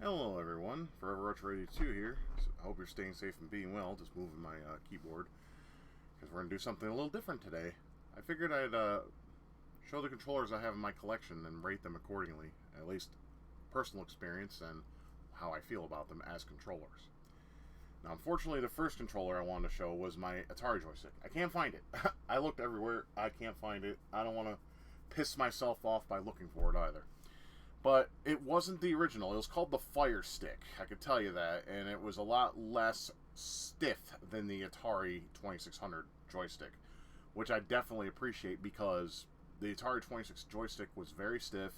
Hello everyone, Forever Retro 82 here. I hope you're staying safe and being well. Just moving my keyboard because we're going to do something a little different today. I figured I'd show the controllers I have in my collection and rate them accordingly, at least personal experience and how I feel about them as controllers. Now unfortunately the first controller I wanted to show was my Atari joystick. I can't find it. I looked everywhere, I can't find it. I don't want to piss myself off by looking for it either. But it wasn't the original. It was called the Fire Stick. I could tell you that. And it was a lot less stiff than the Atari 2600 joystick, which I definitely appreciate because the Atari 26 joystick was very stiff,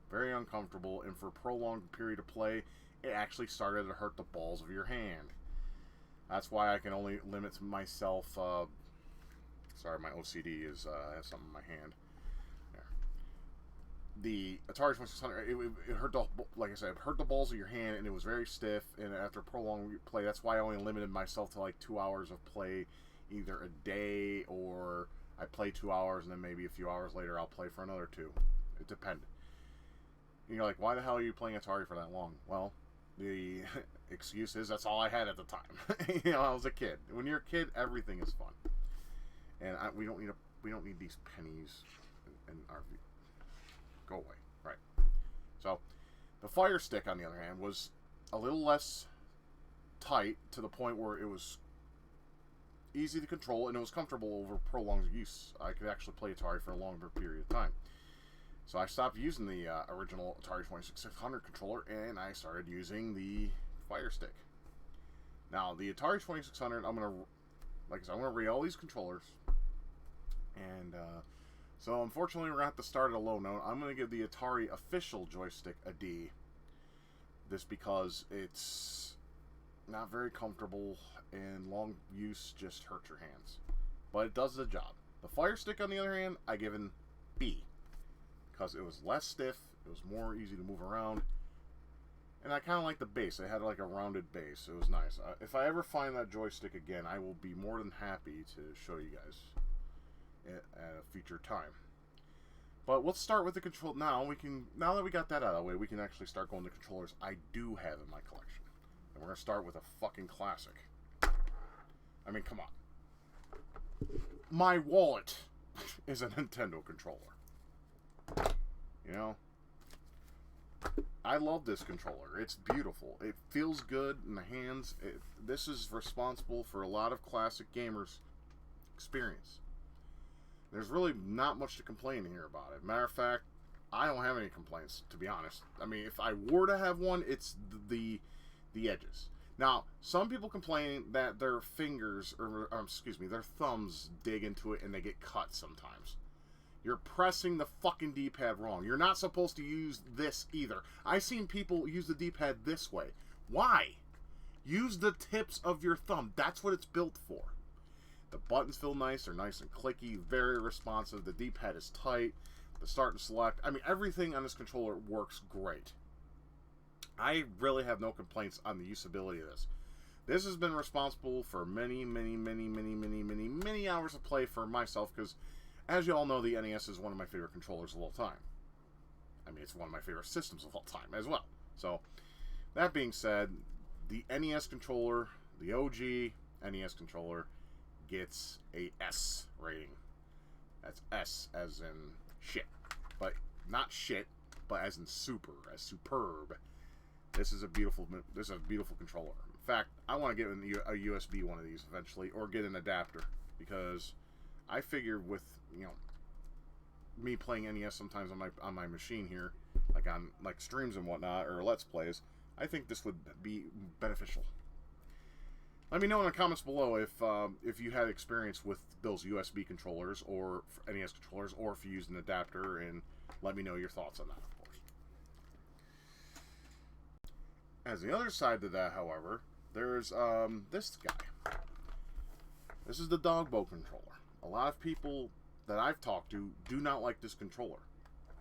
very uncomfortable, and for a prolonged period of play, it actually started to hurt the balls of your hand. That's why I can only limit myself. Sorry, my OCD has something in my hand. There. The Atari 2600, it hurt the, like I said, it hurt the balls of your hand, and it was very stiff. And after prolonged play, that's why I only limited myself to like 2 hours of play, either a day or I play 2 hours, and then maybe a few hours later I'll play for another two. It depended. You're like, why the hell are you playing Atari for that long? Well, the excuse is that's all I had at the time. I was a kid. When you're a kid, everything is fun, and we don't need these pennies in our. Go away. Right. So, the Fire Stick, on the other hand, was a little less tight to the point where it was easy to control and it was comfortable over prolonged use. I could actually play Atari for a longer period of time. So I stopped using the original Atari 2600 controller and I started using the Fire Stick. Now, the Atari 2600, I'm going to rate all these controllers. And, so unfortunately we're going to have to start at a low note. I'm going to give the Atari official joystick a D. This because it's not very comfortable and long use just hurts your hands. But it does the job. The Fire Stick, on the other hand, I give an B. Because it was less stiff, it was more easy to move around. And I kind of like the base. It had like a rounded base. It was nice. If I ever find that joystick again, I will be more than happy to show you guys at a future time. But let's start with the control. Now that we got that out of the way, we can actually start going to controllers I do have in my collection. And we're going to start with a fucking classic. I mean, come on. My wallet is a Nintendo controller. You know? I love this controller. It's beautiful. It feels good in the hands. This is responsible for a lot of classic gamers' experience. There's really not much to complain here about it. Matter of fact, I don't have any complaints, to be honest. I mean, if I were to have one, it's the edges. Now, some people complain that their fingers, their thumbs dig into it and they get cut sometimes. You're pressing the fucking D-pad wrong. You're not supposed to use this either. I've seen people use the D-pad this way. Why? Use the tips of your thumb. That's what it's built for. The buttons feel nice. They're nice and clicky. Very responsive. The D-pad is tight. The start and select. I mean, everything on this controller works great. I really have no complaints on the usability of this. This has been responsible for many hours of play for myself because, as you all know, the NES is one of my favorite controllers of all time. I mean, it's one of my favorite systems of all time as well. So, that being said, the NES controller, the OG NES controller, gets a S rating. That's S as in shit. But not shit, but as in super, as superb. This is a beautiful controller. In fact, I want to get a USB one of these eventually, or get an adapter, because I figure with, me playing NES sometimes on my machine here, like streams and whatnot, or Let's Plays, I think this would be beneficial. Let me know in the comments below if you had experience with those USB controllers or NES controllers, or if you used an adapter, and let me know your thoughts on that, of course. As the other side to that, however, there's this guy. This is the Dogbo controller. A lot of people that I've talked to do not like this controller.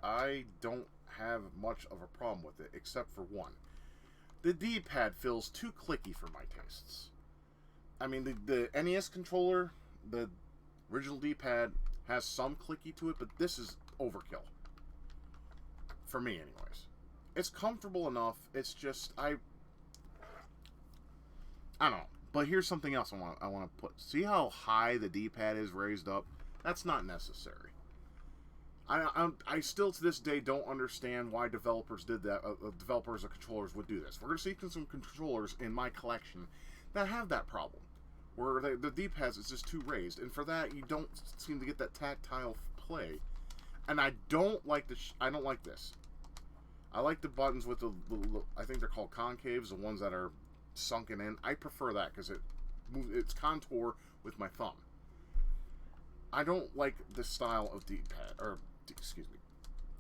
I don't have much of a problem with it, except for one. The D-pad feels too clicky for my tastes. I mean, the NES controller, the original D-pad, has some clicky to it, but this is overkill. For me, anyways. It's comfortable enough. It's just I don't know. But here's something else I want to put. See how high the D-pad is raised up? That's not necessary. I still to this day don't understand why developers did that. Developers of controllers would do this. We're going to see some controllers in my collection that have that problem, where the D-pad is just too raised, and for that you don't seem to get that tactile play. And I don't like this. I don't like this. I like the buttons with the I think they're called concaves, the ones that are sunken in. I prefer that because it's contour with my thumb. I don't like this style of D-pad, or excuse me,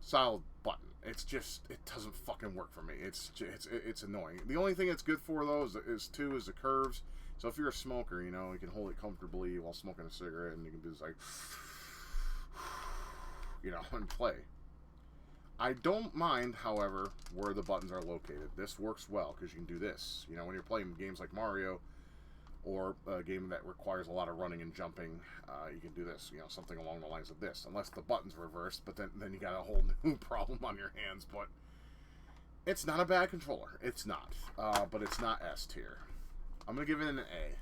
style of button. It's just, it doesn't fucking work for me. It's annoying. The only thing it's good for though is the curves. So if you're a smoker, you know, you can hold it comfortably while smoking a cigarette, and you can do this like, you know, and play. I don't mind, however, where the buttons are located. This works well because you can do this. You know, when you're playing games like Mario, or a game that requires a lot of running and jumping, you can do this. You know, something along the lines of this. Unless the button's reversed, but then you got a whole new problem on your hands. But it's not a bad controller. It's not. But it's not S tier. I'm going to give it an A.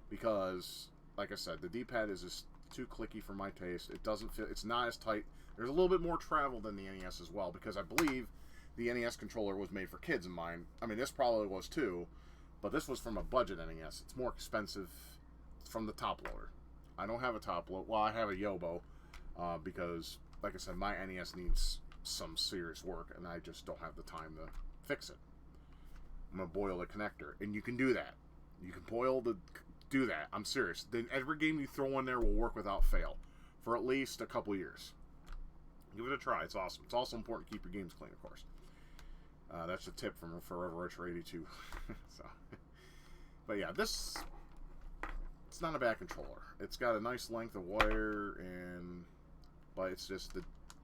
Because, like I said, the D-pad is just too clicky for my taste. It doesn't feel, it's not as tight. There's a little bit more travel than the NES as well, because I believe the NES controller was made for kids in mind. I mean, this probably was too, but this was from a budget NES. It's more expensive from the top loader. I don't have a top loader. Well, I have a Yobo, because, like I said, my NES needs some serious work, and I just don't have the time to fix it. I'm going to boil the connector, and you can do that. You can do that. I'm serious. Then every game you throw in there will work without fail for at least a couple years. Give it a try. It's awesome. It's also important to keep your games clean, of course. That's a tip from Forever Retro 82. So, but yeah, it's not a bad controller. It's got a nice length of wire, but it's just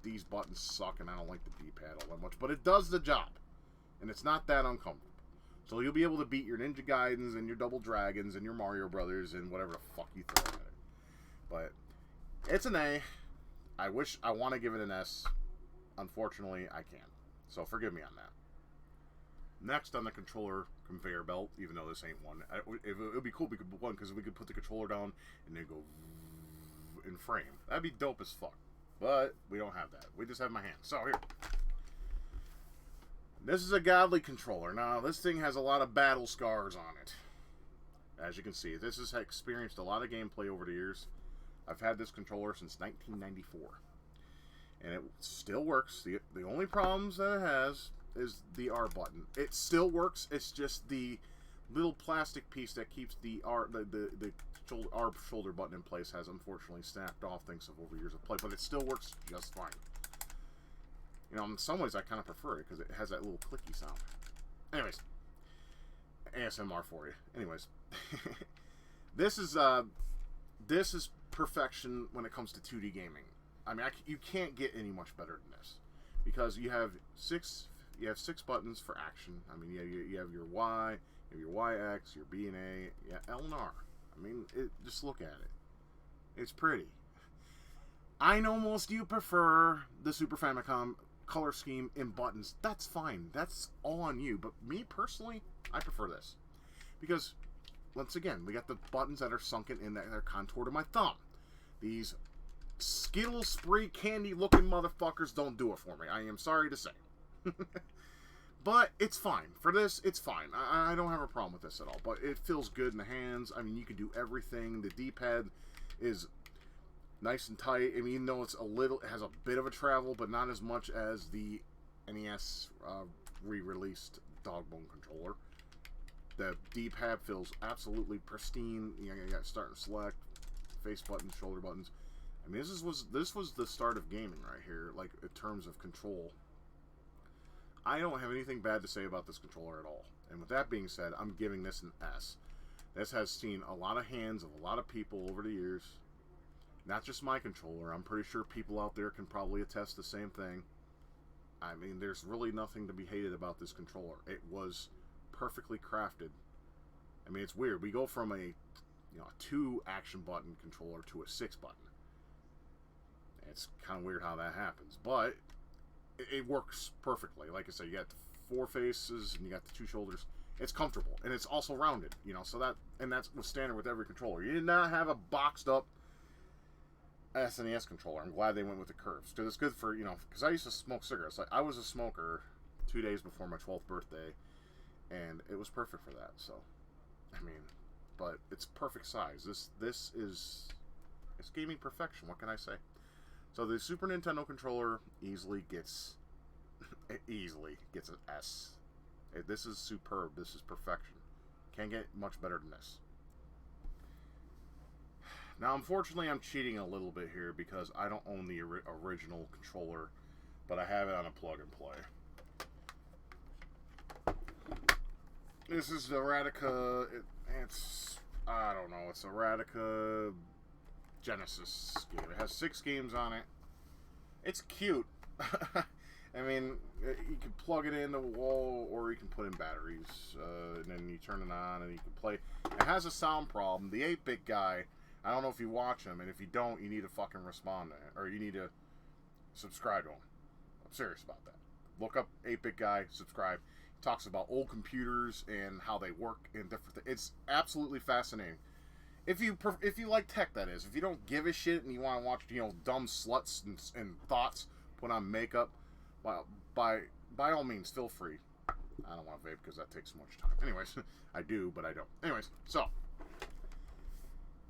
these buttons suck, and I don't like the D-pad all that much. But it does the job, and it's not that uncomfortable. So you'll be able to beat your Ninja Gaidens and your Double Dragons and your Mario Brothers and whatever the fuck you throw at it. But it's an A. I want to give it an S. Unfortunately, I can't. So forgive me on that. Next on the controller conveyor belt, even though this ain't one, it would be cool if we could put one, because we could put the controller down and then go in frame. That'd be dope as fuck. But we don't have that. We just have my hand. So here. This is a godly controller. Now, this thing has a lot of battle scars on it. As you can see, this has experienced a lot of gameplay over the years. I've had this controller since 1994. And it still works. The only problems that it has is the R button. It still works. It's just the little plastic piece that keeps the R shoulder button in place has unfortunately snapped off thanks of over years of play. But it still works just fine. You know, in some ways I kind of prefer it because it has that little clicky sound. Anyways, ASMR for you. Anyways, this is perfection when it comes to 2D gaming. I mean, you can't get any much better than this, because you have six buttons for action. I mean, you have your Y, you have your YX, your B and A, yeah, L and R. I mean, just look at it. It's pretty. I know most of you prefer the Super Famicom color scheme in buttons. That's fine. That's all on you. But me personally, I prefer this, because once again, we got the buttons that are sunken in that are contoured to my thumb. These Skittle Spree candy looking motherfuckers don't do it for me. I am sorry to say. But it's fine. For this, it's fine. I don't have a problem with this at all. But it feels good in the hands. I mean, you can do everything. The D-pad is nice and tight. I mean, even though it has a bit of a travel, but not as much as the NES re-released Dogbone controller. The D-pad feels absolutely pristine. You got start and select, face buttons, shoulder buttons. I mean, this was the start of gaming right here, like in terms of control. I don't have anything bad to say about this controller at all. And with that being said, I'm giving this an S. This has seen a lot of hands of a lot of people over the years. Not just my controller. I'm pretty sure people out there can probably attest the same thing. I mean, there's really nothing to be hated about this controller. It was perfectly crafted. I mean, it's weird. We go from a 2 action button controller to a 6 button. It's kind of weird how that happens, but it works perfectly. Like I said, you got the 4 faces and you got the 2 shoulders. It's comfortable, and it's also rounded, you know, so that's was standard with every controller. You did not have a boxed up SNES controller. I'm glad they went with the curves, because it's good for, you know, because I used to smoke cigarettes. Like, I was a smoker 2 days before my 12th birthday, and it was perfect for that. So, I mean, but it's perfect size. This is, it's gaming perfection. What can I say? So the Super Nintendo controller easily gets an S. This is superb. This is perfection. Can't get much better than this. Now, unfortunately, I'm cheating a little bit here because I don't own the original controller, but I have it on a plug and play. This is the Radica. It's I don't know. It's a Radica Genesis game. It has 6 games on it. It's cute. I mean, you can plug it in the wall, or you can put in batteries, and then you turn it on, and you can play. It has a sound problem. The 8-bit guy, I don't know if you watch him, and if you don't, you need to fucking respond to it, or you need to subscribe to him. I'm serious about that. Look up 8-bit guy, subscribe. He talks about old computers and how they work and different things. It's absolutely fascinating. If you like tech, that is. If you don't give a shit and you want to watch, you know, dumb sluts and thoughts put on makeup, by all means, feel free. I don't want to vape because that takes so much time. Anyways, I do, but I don't. Anyways, so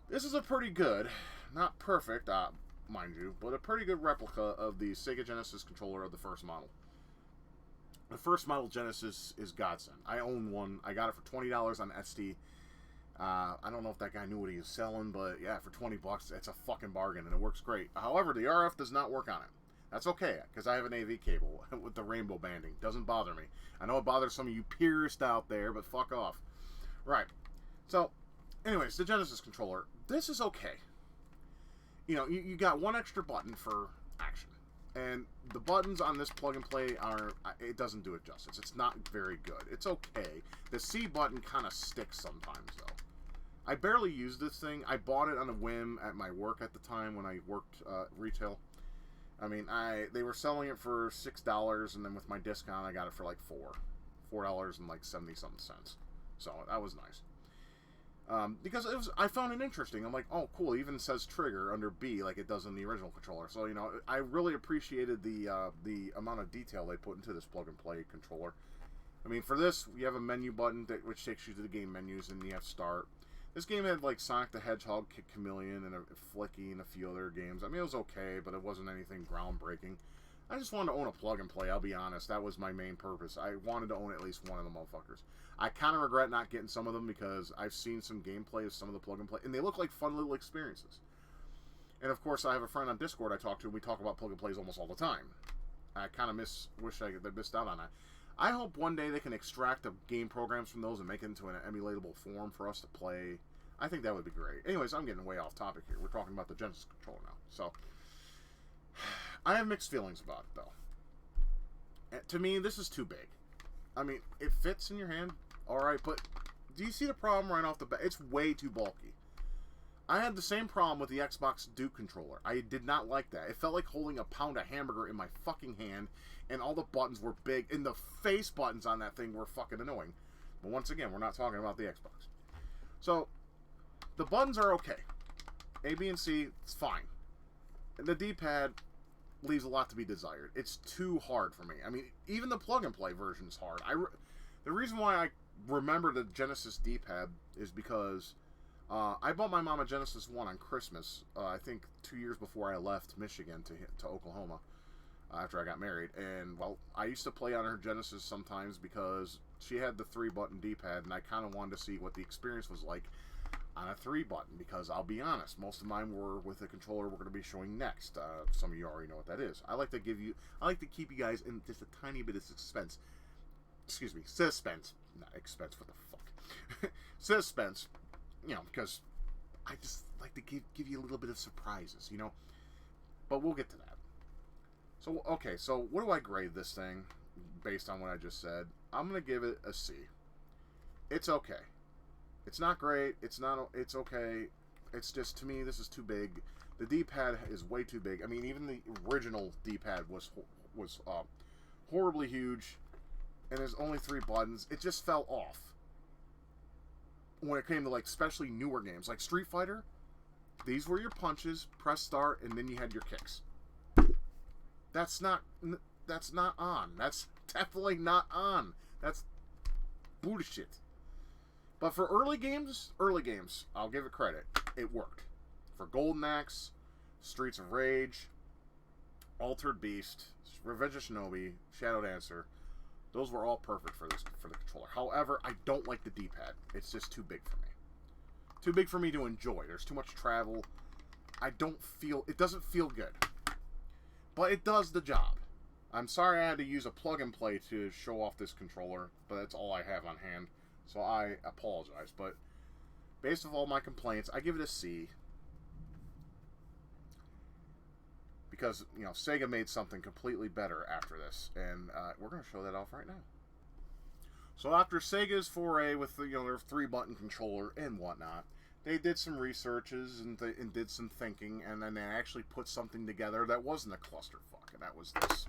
this is a pretty good, not perfect, mind you, but a pretty good replica of the Sega Genesis controller of the first model. The first model Genesis is godsend. I own one. I got it for $20 on Etsy. I don't know if that guy knew what he was selling, but yeah, for $20, it's a fucking bargain, and it works great. However, the RF does not work on it. That's okay, because I have an AV cable with the rainbow banding. Doesn't bother me. I know it bothers some of you purists out there, but fuck off. Right. So, anyways, the Genesis controller. This is okay. You know, you got one extra button for action. And the buttons on this plug and play it doesn't do it justice. It's not very good. It's okay. The C button kind of sticks sometimes, though. I barely use this thing. I bought it on a whim at my work at the time when I worked retail. I mean, they were selling it for $6, and then with my discount, I got it for like $4 and like 70-something cents. So that was nice. Because I found it interesting. I'm like, oh, cool. It even says trigger under B like it does in the original controller. So, you know, I really appreciated the amount of detail they put into this plug-and-play controller. I mean, for this, you have a menu button which takes you to the game menus, and you have start. This game had, like, Sonic the Hedgehog, Kid Chameleon, and a Flicky, and a few other games. I mean, it was okay, but it wasn't anything groundbreaking. I just wanted to own a plug-and-play, I'll be honest. That was my main purpose. I wanted to own at least one of the motherfuckers. I kind of regret not getting some of them, because I've seen some gameplay of some of the plug-and-play, and they look like fun little experiences. And, of course, I have a friend on Discord I talk to, and we talk about plug-and-plays almost all the time. I kind of wish I missed out on that. I hope one day they can extract the game programs from those and make it into an emulatable form for us to play. I think that would be great. Anyways, I'm getting way off topic here. We're talking about the Genesis controller now. So, I have mixed feelings about it, though. To me, this is too big. I mean, it fits in your hand, alright, but do you see the problem right off the bat? It's way too bulky. I had the same problem with the Xbox Duke controller. I did not like that. It felt like holding a pound of hamburger in my fucking hand, and all the buttons were big, and the face buttons on that thing were fucking annoying. But once again, we're not talking about the Xbox. So, the buttons are okay. A, B, and C, it's fine. And the D-pad leaves a lot to be desired. It's too hard for me. I mean, even the plug-and-play version is hard. The reason why I remember the Genesis D-pad is because I bought my mom a Genesis 1 on Christmas, I think 2 years before I left Michigan to Oklahoma after I got married. And, well, I used to play on her Genesis sometimes because she had the 3-button D-pad, and I kind of wanted to see what the experience was like on a 3-button, because I'll be honest, most of mine were with the controller we're going to be showing next. Some of you already know what that is. I like to keep you guys in just a tiny bit of suspense. Excuse me, suspense. Not expense, what the fuck. Suspense. You know, because I just like to give you a little bit of surprises, you know? But we'll get to that. So, okay, so what do I grade this thing based on what I just said? I'm going to give it a C. It's okay. It's not great. It's okay. It's just, to me, this is too big. The D-pad is way too big. I mean, even the original D-pad was horribly huge, and there's only 3 buttons. It just fell off when it came to, like, especially newer games. Like Street Fighter, these were your punches, press start, and then you had your kicks. That's not on. That's definitely not on. That's bullshit. But for early games, I'll give it credit. It worked. For Golden Axe, Streets of Rage, Altered Beast, Revenge of Shinobi, Shadow Dancer, those were all perfect for the controller. However, I don't like the D-pad. It's just too big for me. Too big for me to enjoy. There's too much travel. It doesn't feel good. But it does the job. I'm sorry I had to use a plug and play to show off this controller, but that's all I have on hand. So I apologize. But based on all my complaints, I give it a C. Because, you know, Sega made something completely better after this. And we're going to show that off right now. So after Sega's foray with the, their 3-button controller and whatnot, they did some researches and did some thinking, and then they actually put something together that wasn't a clusterfuck, and that was this.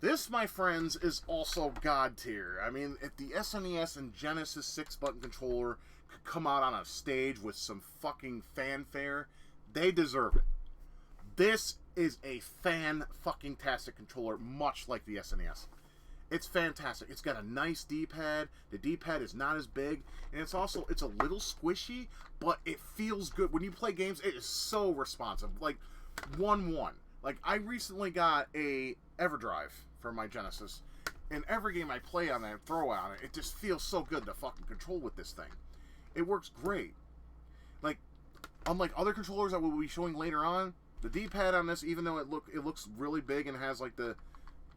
This, my friends, is also God tier. I mean, if the SNES and Genesis 6-button controller could come out on a stage with some fucking fanfare, they deserve it. This is a fan-fucking-tastic controller, much like the SNES. It's fantastic. It's got a nice D-pad. The D-pad is not as big, and it's a little squishy, but it feels good. When you play games, it is so responsive. Like, 1-1. Like, I recently got a EverDrive for my Genesis, and every game I play on that and throw on it, it just feels so good to fucking control with this thing. It works great. Like, unlike other controllers that we'll be showing later on, the D-pad on this, even though it looks really big and has like the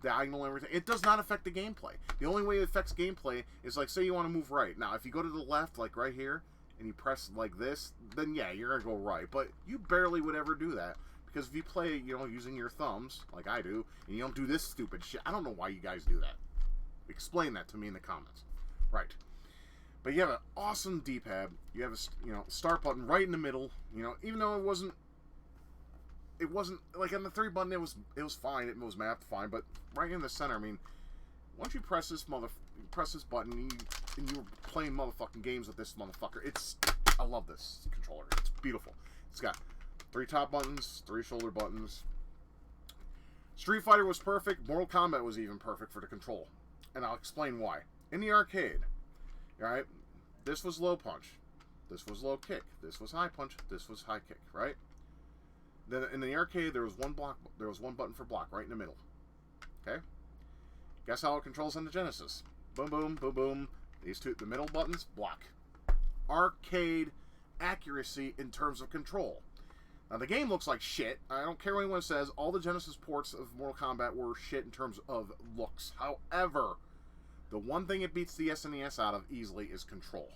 diagonal and everything, it does not affect the gameplay. The only way it affects gameplay is, like, say you want to move right. Now, if you go to the left, like right here, and you press like this, then yeah, you're going to go right. But you barely would ever do that. Because if you play, using your thumbs, like I do, and you don't do this stupid shit, I don't know why you guys do that. Explain that to me in the comments. Right. But you have an awesome D-pad. You have a, start button right in the middle. Even though it wasn't like on the 3-button, it was fine. It was mapped fine, but right in the center, I mean, once you press this button, and you're playing motherfucking games with this motherfucker, I love this controller. It's beautiful. It's got 3 top buttons, 3 shoulder buttons. Street Fighter was perfect. Mortal Kombat was even perfect for the control. And I'll explain why. In the arcade, alright, this was low punch. This was low kick. This was high punch. This was high kick, right? Then in the arcade, there was one button for block right in the middle. Okay? Guess how it controls on the Genesis? Boom, boom, boom, boom. The middle buttons, block. Arcade accuracy in terms of control. Now, the game looks like shit. I don't care what anyone says. All the Genesis ports of Mortal Kombat were shit in terms of looks. However, the one thing it beats the SNES out of easily is control.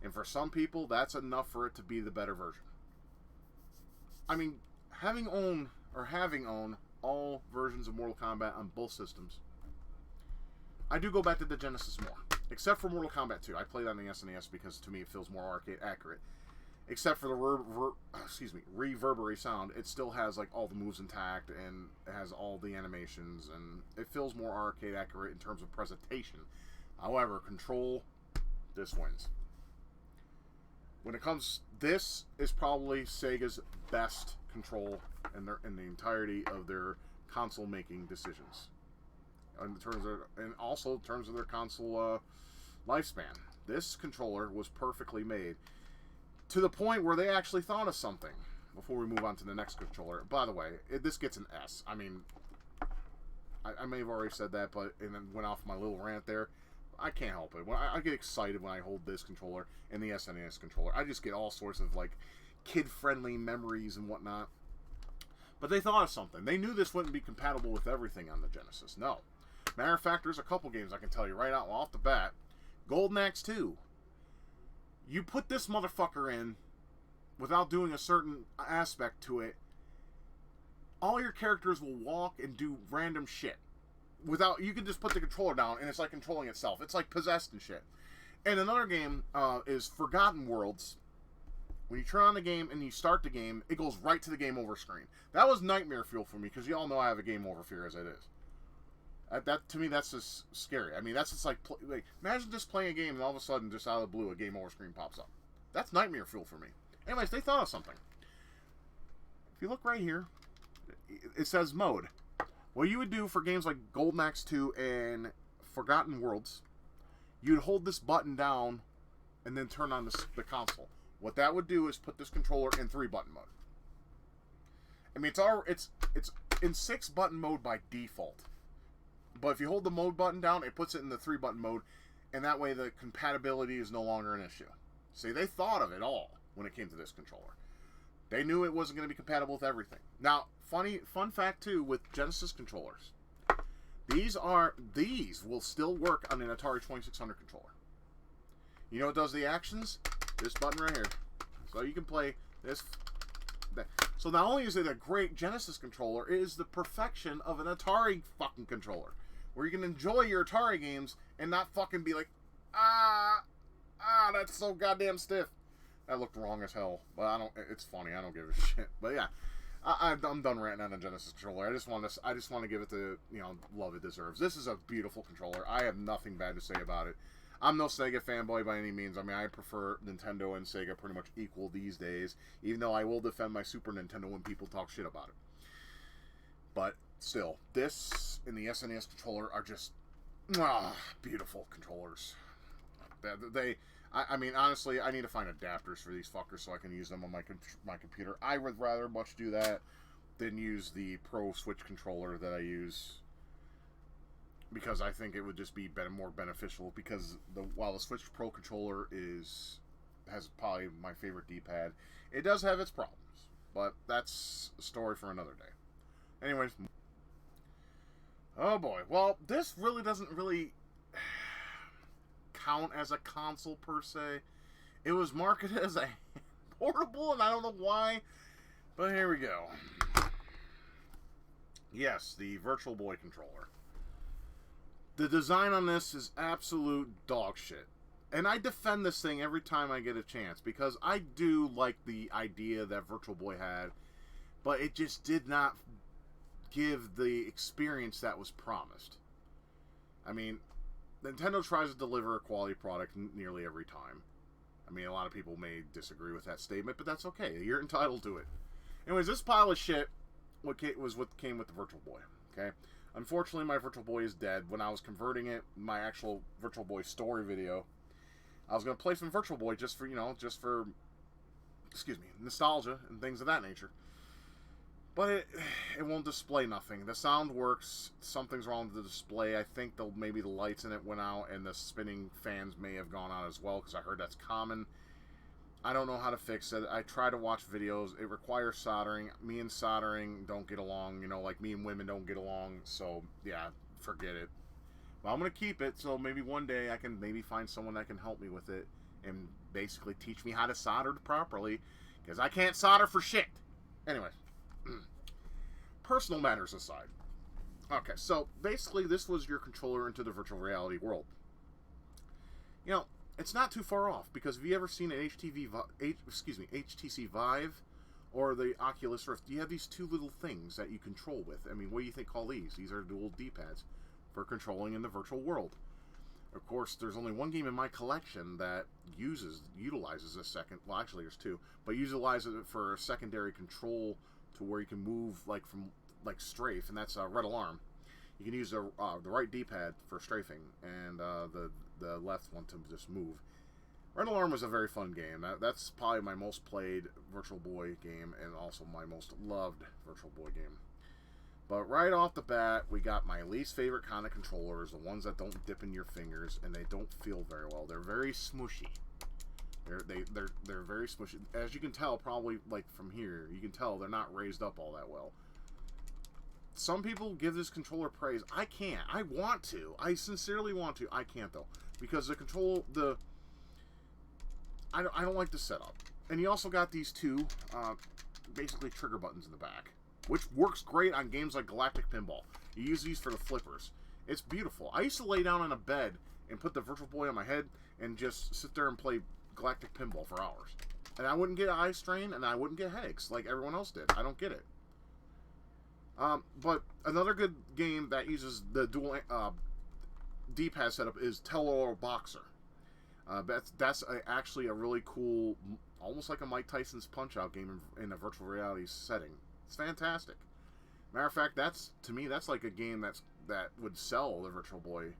And for some people, that's enough for it to be the better version. I mean, having owned all versions of Mortal Kombat on both systems, I do go back to the Genesis more. Except for Mortal Kombat 2. I played on the SNES because, to me, it feels more arcade accurate. Except for the reverberate sound, it still has like all the moves intact, and it has all the animations, and it feels more arcade accurate in terms of presentation. However, control, this wins. When it comes, this is probably Sega's best control in the entirety of their console making decisions, and also in terms of their console lifespan. This controller was perfectly made. To the point where they actually thought of something before we move on to the next controller. By the way, this gets an S. I mean, I may have already said that, and then went off my little rant there. I can't help it. I get excited when I hold this controller and the SNES controller. I just get all sorts of, like, kid-friendly memories and whatnot. But they thought of something. They knew this wouldn't be compatible with everything on the Genesis. No. Matter of fact, there's a couple games I can tell you right out off the bat. Golden Axe 2. You put this motherfucker in without doing a certain aspect to it, all your characters will walk and do random shit. You can just put the controller down and it's like controlling itself. It's like possessed and shit. And another game is Forgotten Worlds, when you turn on the game and you start the game, it goes right to the game over screen. That was nightmare fuel for me, because you all know I have a game over fear as it is. That to me, that's just scary. I mean, that's just like imagine just playing a game and all of a sudden, just out of the blue, a game over screen pops up. That's nightmare fuel for me. Anyways, they thought of something. If you look right here, it says mode. What you would do for games like Golden Axe 2 and Forgotten Worlds, you'd hold this button down and then turn on the console. What that would do is put this controller in 3-button mode. I mean, it's in 6-button mode by default. But if you hold the mode button down, it puts it in the 3-button mode, and that way the compatibility is no longer an issue. See, they thought of it all when it came to this controller. They knew it wasn't going to be compatible with everything. Now, fun fact too, with Genesis controllers, these will still work on an Atari 2600 controller. You know what does the actions? This button right here. So you can play this. That. So not only is it a great Genesis controller, it is the perfection of an Atari fucking controller, where you can enjoy your Atari games and not fucking be like, that's so goddamn stiff. That looked wrong as hell, but I don't. It's funny. I don't give a shit. But yeah, I'm done ranting on a Genesis controller. I just want to give it the love it deserves. This is a beautiful controller. I have nothing bad to say about it. I'm no Sega fanboy by any means. I mean, I prefer Nintendo and Sega pretty much equal these days, even though I will defend my Super Nintendo when people talk shit about it. But still, this and the SNES controller are just beautiful controllers. I mean, honestly, I need to find adapters for these fuckers so I can use them on my computer. I would rather much do that than use the Pro Switch controller that I use, because I think it would just be more beneficial. Because while the Switch Pro controller has probably my favorite D-pad, it does have its problems. But that's a story for another day. Anyways, oh boy. Well, this really doesn't count as a console per se. It was marketed as a portable, and I don't know why, but here we go. Yes, the Virtual Boy controller. The design on this is absolute dog shit. And I defend this thing every time I get a chance, because I do like the idea that Virtual Boy had, but it just did not give the experience that was promised. I mean, Nintendo tries to deliver a quality product nearly every time. I mean, a lot of people may disagree with that statement, but that's okay. You're entitled to it. Anyways, this pile of shit was what came with the Virtual Boy. Okay? Unfortunately, my Virtual Boy is dead. When I was converting it, my actual Virtual Boy story video, I was going to play some Virtual Boy just for nostalgia and things of that nature. But it won't display nothing. The sound works. Something's wrong with the display. I think maybe the lights in it went out, and the spinning fans may have gone out as well, because I heard that's common. I don't know how to fix it. I try to watch videos. It requires soldering. Me and soldering don't get along. Like me and women don't get along. So, yeah, forget it. But I'm going to keep it, so maybe one day I can maybe find someone that can help me with it and basically teach me how to solder properly, because I can't solder for shit. Anyways. Personal matters aside. Okay, so basically this was your controller into the virtual reality world. It's not too far off, because have you ever seen an HTC Vive or the Oculus Rift? You have these two little things that you control with. I mean, what do you think call these? These are dual D-pads for controlling in the virtual world. Of course, there's only one game in my collection that utilizes a second. Well, actually, there's two, but utilizes it for a secondary control to where you can move from strafe, and that's Red Alarm. You can use the right D-pad for strafing, and the left one to just move. Red Alarm was a very fun game. That's probably my most played Virtual Boy game, and also my most loved Virtual Boy game. But right off the bat, we got my least favorite kind of controllers, the ones that don't dip in your fingers, and they don't feel very well. They're very smushy. They're very smushy. As you can tell, probably from here, you can tell they're not raised up all that well. Some people give this controller praise. I can't. I want to. I sincerely want to. I can't though, because I don't like the setup. And you also got these two, basically trigger buttons in the back, which works great on games like Galactic Pinball. You use these for the flippers. It's beautiful. I used to lay down on a bed and put the Virtual Boy on my head and just sit there and play Galactic Pinball for hours. And I wouldn't get eye strain, and I wouldn't get headaches like everyone else did. I don't get it. But another good game that uses the dual D-pad setup is Telor Boxer. That's actually a really cool, almost like a Mike Tyson's Punch-Out game in a virtual reality setting. It's fantastic. Matter of fact, to me that's like a game that would sell the Virtual Boy,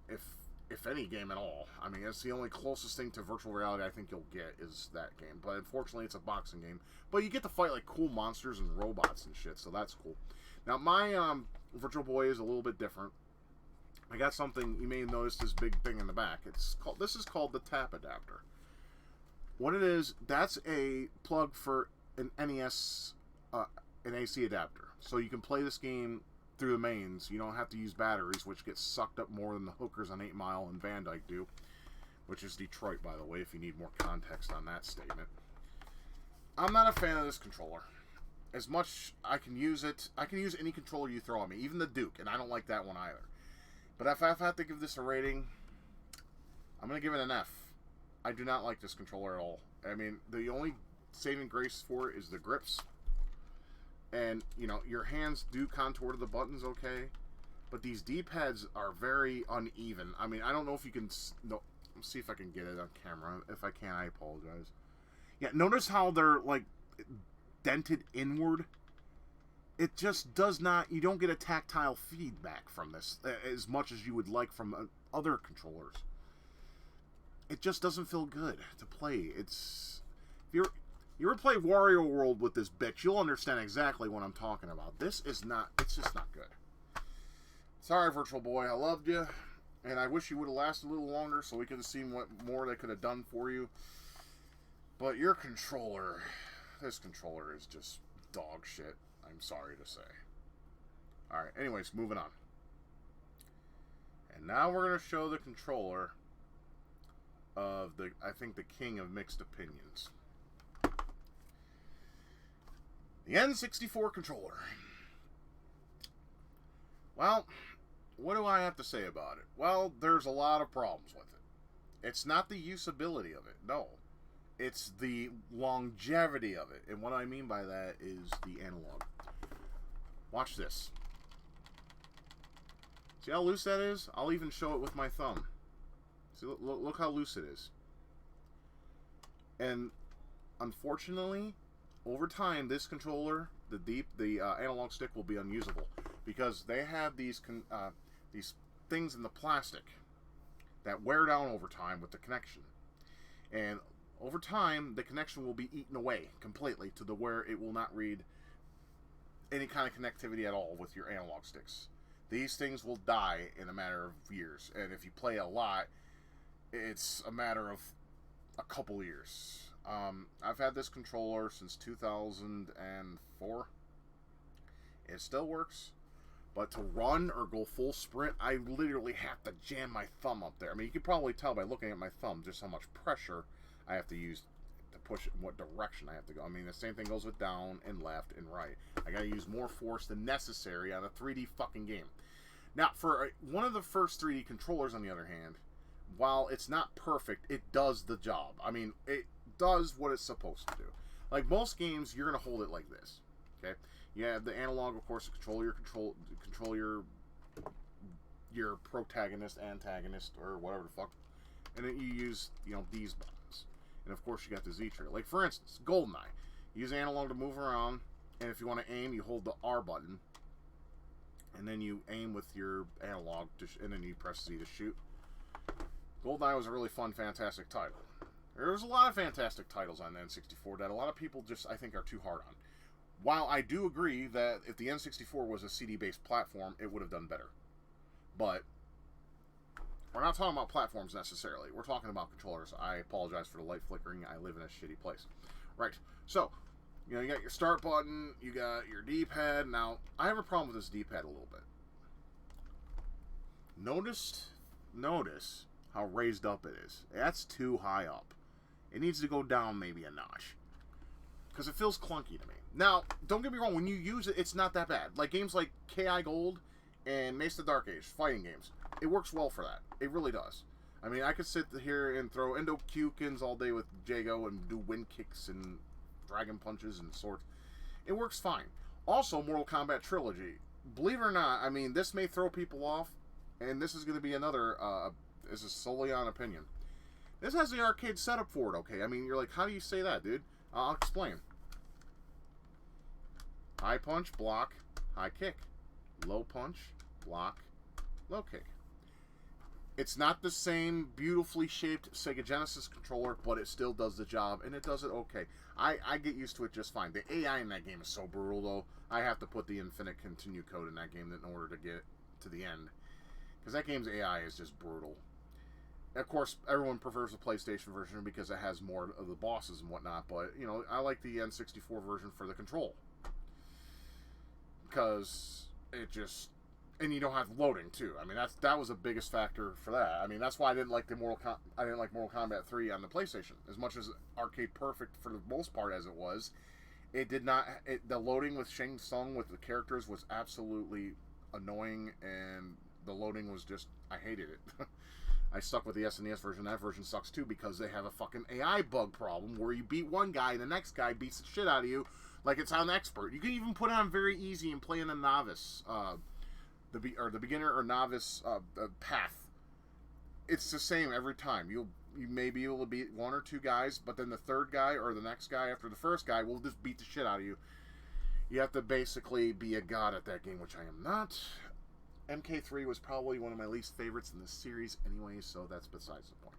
if any game at all. I mean, it's the only closest thing to virtual reality I think you'll get is that game. But unfortunately, it's a boxing game. But you get to fight like cool monsters and robots and shit, so that's cool. Now, my Virtual Boy is a little bit different. I got something, you may have noticed this big thing in the back. This is called the tap adapter. What it is, that's a plug for an NES, an AC adapter. So you can play this game through the mains. You don't have to use batteries, which gets sucked up more than the hookers on 8 Mile and Van Dyke do. Which is Detroit, by the way, if you need more context on that statement. I'm not a fan of this controller. As much I can use it, I can use any controller you throw at me, even the Duke, and I don't like that one either. But if I have to give this a rating, I'm going to give it an F. I do not like this controller at all. I mean, the only saving grace for it is the grips. And, you know, your hands do contour to the buttons okay. But these D-pads are very uneven. I mean, I don't know if you can... No, let's see if I can get it on camera. If I can, I apologize. Yeah, notice how they're, like, dented inward. It just does not... You don't get a tactile feedback from this as much as you would like from other controllers. It just doesn't feel good to play. It's... If you ever play Wario World with this bitch, you'll understand exactly what I'm talking about. This is not... It's just not good. Sorry, Virtual Boy. I loved you. And I wish you would have lasted a little longer so we could have seen what more they could have done for you. But your controller... This controller is just dog shit. I'm sorry to say. Alright, anyways, moving on. And now we're going to show the controller of the, I think, the king of mixed opinions. The N64 controller. Well, what do I have to say about it? Well, there's a lot of problems with it. It's not the usability of it, no. It's the longevity of it. And what I mean by that is the analog. Watch this. See how loose that is? I'll even show it with my thumb. See, look how loose it is. And unfortunately, over time, this controller, the analog stick will be unusable because they have these things in the plastic that wear down over time with the connection. And over time, the connection will be eaten away completely to the where it will not read any kind of connectivity at all with your analog sticks. These things will die in a matter of years, and if you play a lot, it's a matter of a couple years. I've had this controller since 2004. It still works, but to run or go full sprint, I literally have to jam my thumb up there. I mean, you can probably tell by looking at my thumb just how much pressure I have to use to push it in what direction I have to go. I mean, the same thing goes with down and left and right. I gotta use more force than necessary on a 3D fucking game. Now, for one of the first 3D controllers, on the other hand, while it's not perfect, it does the job. I mean, it does what it's supposed to do. Like most games, you're gonna hold it like this. Okay, you have the analog, of course, to control your protagonist, antagonist, or whatever the fuck, and then you use these buttons, and of course you got the Z trigger. Like for instance, GoldenEye, you use analog to move around, and if you want to aim, you hold the R button, and then you aim with your analog, and then you press Z to shoot. GoldenEye was a really fun, fantastic title. There's a lot of fantastic titles on the N64 that a lot of people just, I think, are too hard on. While I do agree that if the N64 was a CD-based platform, it would have done better. But we're not talking about platforms necessarily. We're talking about controllers. I apologize for the light flickering. I live in a shitty place. Right. So, you got your start button. You got your D-pad. Now, I have a problem with this D-pad a little bit. Notice how raised up it is. That's too high up. It needs to go down maybe a notch. Because it feels clunky to me. Now, don't get me wrong. When you use it, it's not that bad. Like games like K.I. Gold and Mace the Dark Age, fighting games. It works well for that. It really does. I mean, I could sit here and throw Endo-Kyukins all day with Jago and do wind kicks and dragon punches and swords. It works fine. Also, Mortal Kombat Trilogy. Believe it or not, I mean, this may throw people off, and this is going to be another, this is solely on opinion. This has the arcade setup for it, okay? I mean, you're like, how do you say that, dude? I'll explain. High punch, block, high kick. Low punch, block, low kick. It's not the same beautifully shaped Sega Genesis controller, but it still does the job, and it does it okay. I get used to it just fine. The AI in that game is so brutal, though. I have to put the infinite continue code in that game in order to get to the end. Because that game's AI is just brutal. Of course, everyone prefers the PlayStation version because it has more of the bosses and whatnot, but, you know, I like the N64 version for the control. Because it just... And you don't have loading too. I mean, that was the biggest factor for that. I mean, that's why I didn't like Mortal Kombat 3 on the PlayStation. As much as arcade perfect for the most part as it was, it did not. The loading with Shang Tsung with the characters was absolutely annoying, and the loading was just, I hated it. I stuck with the SNES version. That version sucks too because they have a fucking AI bug problem where you beat one guy and the next guy beats the shit out of you like it's on expert. You can even put it on very easy and play in a novice. The beginner or novice path. It's the same every time. You may be able to beat one or two guys, but then the third guy or the next guy after the first guy will just beat the shit out of you. You have to basically be a god at that game, which I am not. MK3 was probably one of my least favorites in the series anyway, so that's besides the point.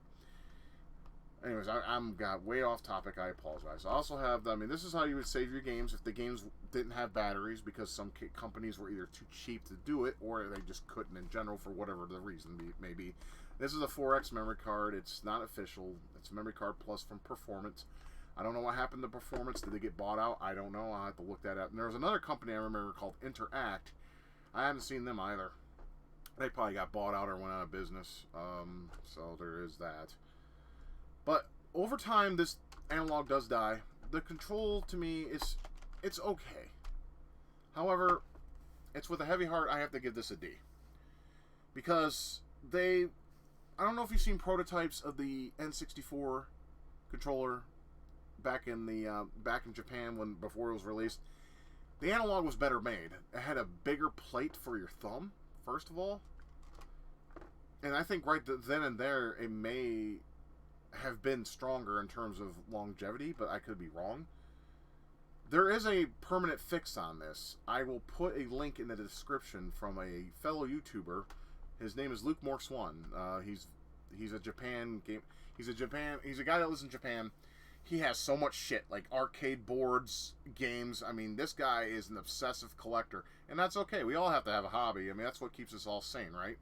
Anyways, I'm got way off topic. I apologize. I also have, I mean, this is how you would save your games if the games didn't have batteries because some companies were either too cheap to do it or they just couldn't in general for whatever the reason may be. This is a 4X memory card. It's not official. It's a memory card plus from Performance. I don't know what happened to Performance. Did they get bought out? I don't know. I'll have to look that up. And there was another company I remember called Interact. I haven't seen them either. They probably got bought out or went out of business. So there is that. But over time, this analog does die. The control, to me, it's okay. However, it's with a heavy heart, I have to give this a D. Because I don't know if you've seen prototypes of the N64 controller back in Japan before it was released. The analog was better made. It had a bigger plate for your thumb, first of all. And I think right then and there, it may have been stronger in terms of longevity, but I could be wrong. There is a permanent fix on this. I will put a link in the description from a fellow YouTuber. His name is Luke Morse 1. He's a Japan game. He's a guy that lives in Japan. He has so much shit, like arcade boards, games. I mean, this guy is an obsessive collector, and that's okay. We all have to have a hobby. I mean, that's what keeps us all sane, right?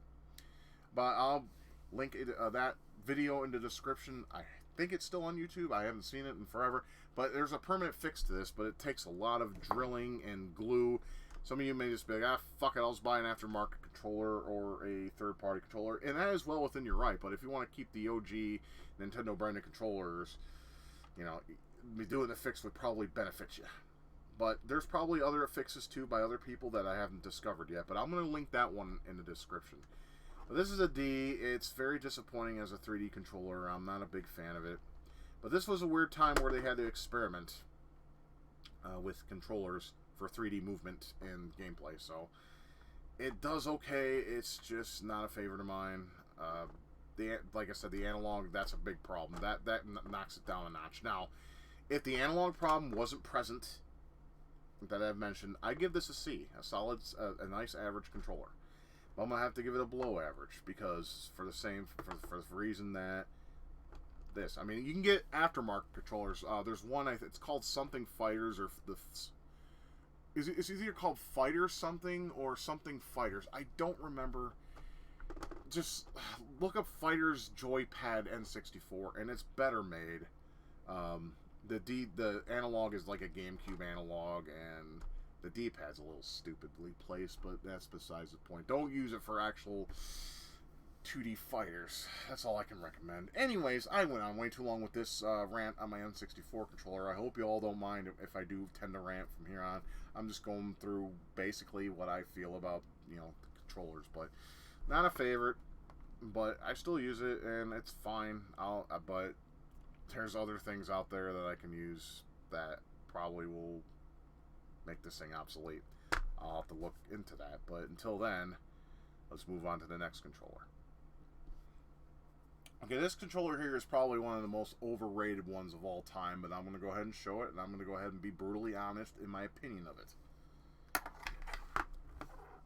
But I'll link that video in the description. I think it's still on YouTube. I haven't seen it in forever. But there's a permanent fix to this, but it takes a lot of drilling and glue. Some of you may just be like, fuck it, I'll just buy an aftermarket controller or a third-party controller. And that is well within your right. But if you want to keep the OG Nintendo branded controllers, you know, doing the fix would probably benefit you. But there's probably other fixes too by other people that I haven't discovered yet. But I'm going to link that one in the description. But this is a D. It's very disappointing as a 3D controller. I'm not a big fan of it. But this was a weird time where they had to experiment with controllers for 3D movement and gameplay. So it does okay. It's just not a favorite of mine. Like I said, the analog, that's a big problem. That knocks it down a notch. Now, if the analog problem wasn't present that I've mentioned, I give this a C. A solid, a nice average controller. But I'm going to have to give it a below average because for the reason that this. I mean, you can get aftermarket controllers. There's one, it's called something Fighters, or it's either called Fighter something or something Fighters. I don't remember. Just look up Fighters Joypad N64, and it's better made. The analog is like a GameCube analog, and the D-pad's a little stupidly placed, but that's besides the point. Don't use it for actual 2D fighters. That's all I can recommend. Anyways, I went on way too long with this rant on my N64 controller. I hope you all don't mind if I do tend to rant from here on. I'm just going through basically what I feel about, you know, the controllers, but not a favorite. but I still use it, and it's fine. But there's other things out there that I can use that probably will make this thing obsolete. I'll have to look into that, but until then, let's move on to the next controller. Okay, this controller here is probably one of the most overrated ones of all time, but I'm going to go ahead and show it, and I'm going to go ahead and be brutally honest in my opinion of it.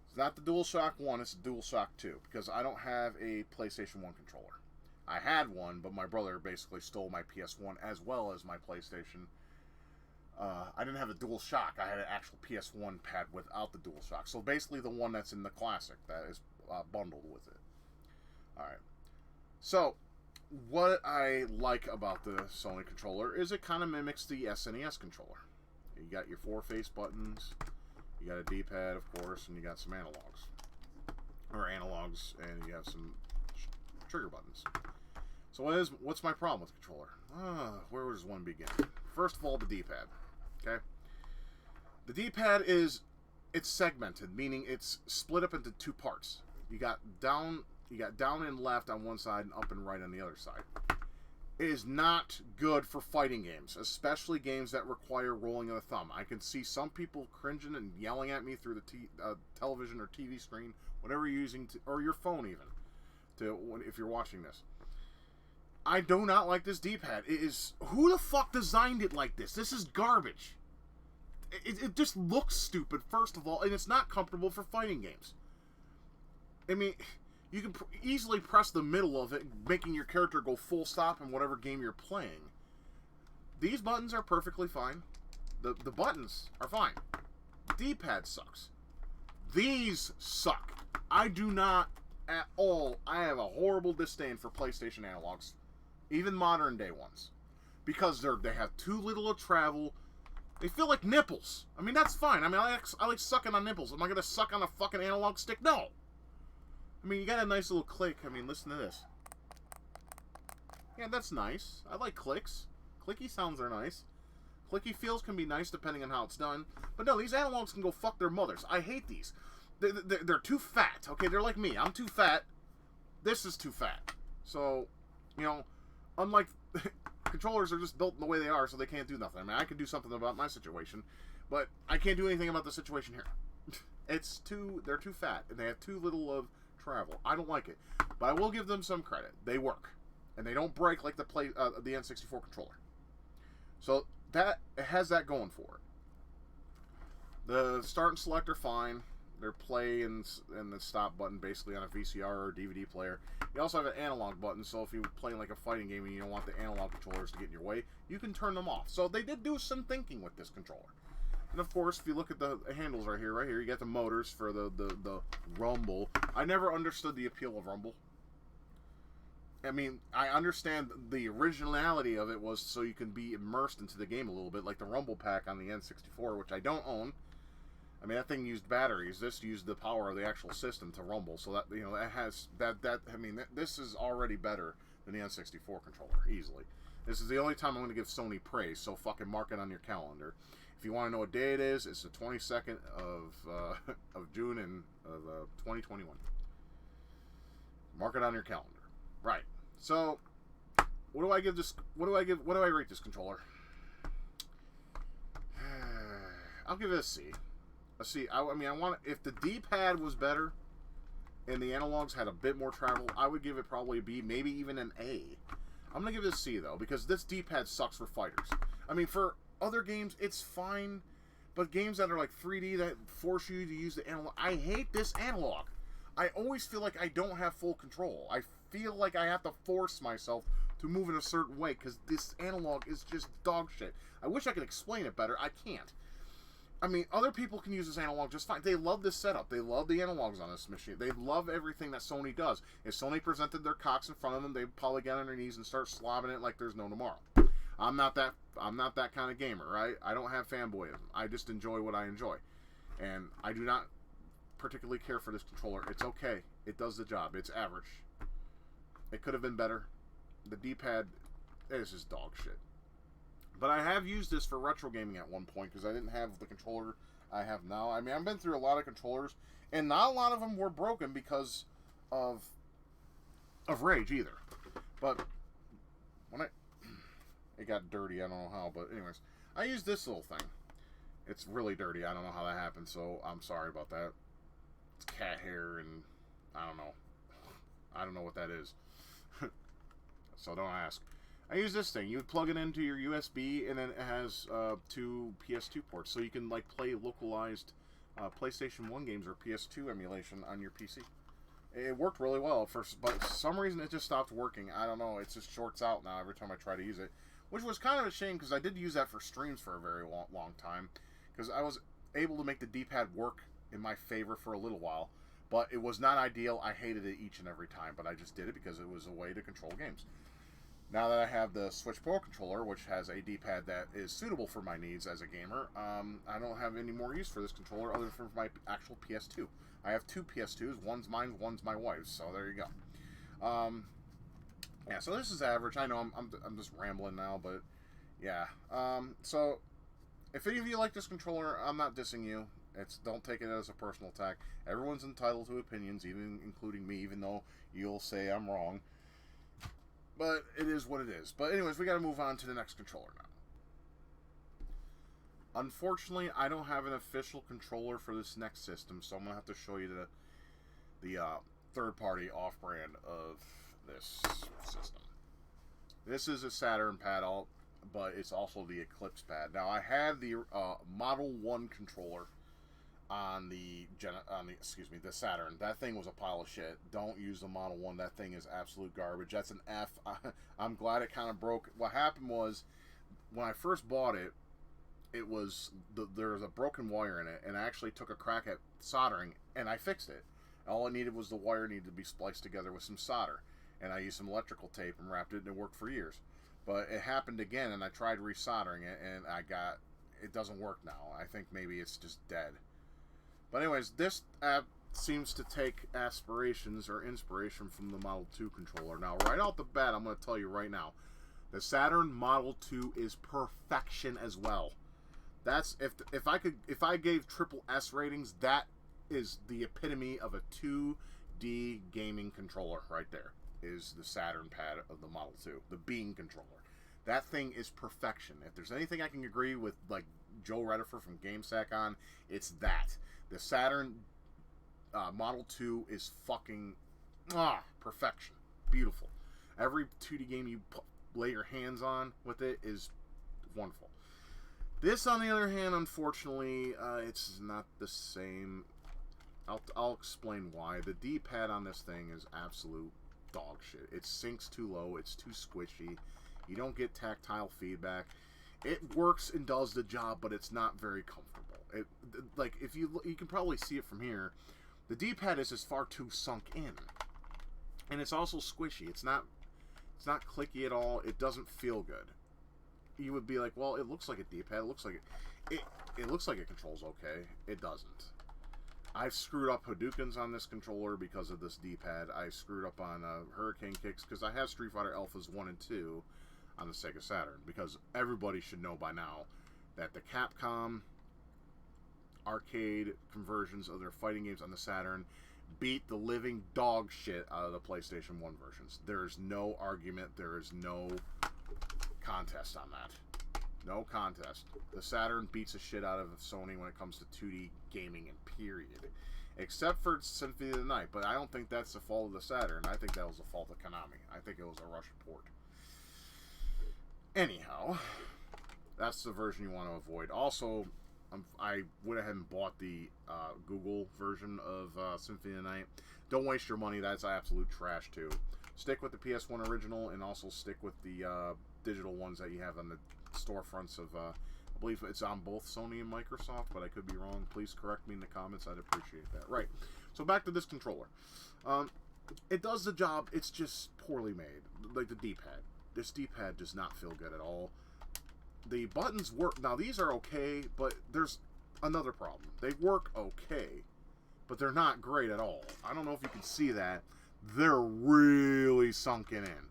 It's not the DualShock 1, it's the DualShock 2, because I don't have a PlayStation 1 controller. I had one, but my brother basically stole my PS1 as well as my PlayStation. I didn't have a DualShock, I had an actual PS1 pad without the DualShock. So basically the one that's in the Classic that is bundled with it. Alright. So, what I like about the Sony controller is it kind of mimics the SNES controller. You got your 4-face buttons, you got a D-pad, of course, and you got some analogs. Or analogs, and you have some trigger buttons. So what's my problem with the controller? Where does one begin? First of all, the D-pad. Okay? The D-pad it's segmented, meaning it's split up into two parts. You got down and left on one side and up and right on the other side. It is not good for fighting games, especially games that require rolling of the thumb. I can see some people cringing and yelling at me through the television or TV screen, whatever you're using, or your phone even, if you're watching this. I do not like this D-pad. Who the fuck designed it like this? This is garbage. It just looks stupid, first of all, and it's not comfortable for fighting games. I mean, you can easily press the middle of it, making your character go full stop in whatever game you're playing. These buttons are perfectly fine. The buttons are fine. D-pad sucks. These suck. I do not at all. I have a horrible disdain for PlayStation analogs. Even modern day ones. Because they have too little of travel. They feel like nipples. I mean, that's fine. I mean, I like sucking on nipples. Am I going to suck on a fucking analog stick? No. I mean, you got a nice little click. I mean, listen to this. Yeah, that's nice. I like clicks. Clicky sounds are nice. Clicky feels can be nice depending on how it's done. But no, these analogs can go fuck their mothers. I hate these. They're too fat. Okay, they're like me. I'm too fat. This is too fat. So, you know, unlike controllers are just built the way they are, so they can't do nothing. I mean, I can do something about my situation, but I can't do anything about the situation here. They're too fat, and they have too little of travel. I don't like it, but I will give them some credit. They work, and they don't break like the N64 controller. So that it has that going for it. The start and select are fine. They're play and the stop button basically on a VCR or DVD player. You also have an analog button, so if you're playing like a fighting game and you don't want the analog controllers to get in your way, you can turn them off. So they did do some thinking with this controller. And of course, if you look at the handles right here, you got the motors for the rumble. I never understood the appeal of rumble. I mean, I understand the originality of it was so you can be immersed into the game a little bit, like the rumble pack on the N64, which I don't own. I mean, that thing used batteries. This used the power of the actual system to rumble. So that, you know, that has that. I mean, this is already better than the N64 controller easily. This is the only time I'm going to give Sony praise. So fucking mark it on your calendar. If you want to know what day it is, it's the 22nd of June of 2021. Mark it on your calendar. Right. So, what do I give this? What do I rate this controller? I'll give it a C. A C. I mean, I want if the D-pad was better and the analogs had a bit more travel, I would give it probably a B, maybe even an A. I'm gonna give it a C though, because this D-pad sucks for fighters. I mean, for other games it's fine, but games that are like 3D that force you to use the analog, I hate this analog. I always feel like I don't have full control. I feel like I have to force myself to move in a certain way because this analog is just dog shit. I wish I could explain it better. I can't. I mean, other people can use this analog just fine. They love this setup. They love the analogs on this machine. They love everything that Sony does. If Sony presented their cocks in front of them, they'd probably get on their knees and start slobbing it like there's no tomorrow. I'm not that kind of gamer, right? I don't have fanboyism. I just enjoy what I enjoy. And I do not particularly care for this controller. It's okay. It does the job. It's average. It could have been better. The D-pad is just dog shit. But I have used this for retro gaming at one point because I didn't have the controller I have now. I mean, I've been through a lot of controllers, and not a lot of them were broken because of of rage either. But when it got dirty, I don't know how, but anyways, I used this little thing. It's really dirty. I don't know how that happened, so I'm sorry about that. It's cat hair, and I don't know. I don't know what that is. So don't ask. I use this thing. You would plug it into your USB, and then it has 2 PS2 ports, so you can like play localized PlayStation 1 games or PS2 emulation on your PC. It worked really well at first, but for some reason it just stopped working. I don't know. It just shorts out now every time I try to use it, which was kind of a shame because I did use that for streams for a very long time, because I was able to make the D-pad work in my favor for a little while, but it was not ideal. I hated it each and every time, but I just did it because it was a way to control games. Now that I have the Switch Pro controller, which has a D-pad that is suitable for my needs as a gamer, I don't have any more use for this controller other than for my actual PS2. I have 2 PS2s. One's mine, one's my wife's. So there you go. Yeah, so this is average. I know I'm just rambling now, but yeah. So if any of you like this controller, I'm not dissing you. Don't take it as a personal attack. Everyone's entitled to opinions, even including me, even though you'll say I'm wrong. But it is what it is. But anyways, we got to move on to the next controller now. Unfortunately, I don't have an official controller for this next system, so I'm going to have to show you the third-party off-brand of this system. This is a Saturn pad, but it's also the Eclipse pad. Now, I had the Model 1 controller on the Saturn. That thing was a pile of shit. Don't use the Model 1. That thing is absolute garbage. That's an F. I'm glad it kind of broke. What happened was, when I first bought it, there was a broken wire in it, and I actually took a crack at soldering, and I fixed it. All I needed was the wire needed to be spliced together with some solder, and I used some electrical tape and wrapped it, and it worked for years. But it happened again, and I tried resoldering it, and it doesn't work now. I think maybe it's just dead. But anyways, this app seems to take aspirations or inspiration from the Model 2 controller. Now, right off the bat, I'm going to tell you right now, the Saturn Model 2 is perfection as well. That's if I gave triple S ratings, that is the epitome of a 2D gaming controller right there. Is the Saturn pad of the Model 2, the Beam controller. That thing is perfection. If there's anything I can agree with, like Joe Redifer from GameSack on, it's that. The Saturn Model 2 is fucking perfection. Beautiful. Every 2D game you lay your hands on with it is wonderful. This, on the other hand, unfortunately, it's not the same. I'll explain why. The D-pad on this thing is absolute dog shit. It sinks too low. It's too squishy. You don't get tactile feedback. It works and does the job, but it's not very comfortable. Like, if you can probably see it from here, the D-pad is just far too sunk in, and it's also squishy. It's not clicky at all. It doesn't feel good. You would be like, well, it looks like a D-pad. It looks like it looks like it controls okay. It doesn't. I've screwed up Hadoukens on this controller because of this D-pad. I screwed up on Hurricane Kicks because I have Street Fighter Alphas 1 and 2 on the Sega Saturn, because everybody should know by now that the Capcom arcade conversions of their fighting games on the Saturn beat the living dog shit out of the PlayStation 1 versions. There is no argument. There is no contest on that. No contest. The Saturn beats the shit out of Sony when it comes to 2D gaming, and period. Except for Symphony of the Night, but I don't think that's the fault of the Saturn. I think that was the fault of Konami. I think it was a Russian port. Anyhow, that's the version you want to avoid. Also, I went ahead and bought the Google version of Symphony of the Night. Don't waste your money. That's absolute trash, too. Stick with the PS1 original, and also stick with the digital ones that you have on the storefronts of, I believe it's on both Sony and Microsoft, but I could be wrong. Please correct me in the comments. I'd appreciate that. Right. So back to this controller. It does the job. It's just poorly made. Like the D-pad. This D-pad does not feel good at all. The buttons work. Now, these are okay, but there's another problem. They work okay, but they're not great at all. I don't know if you can see that. They're really sunken in.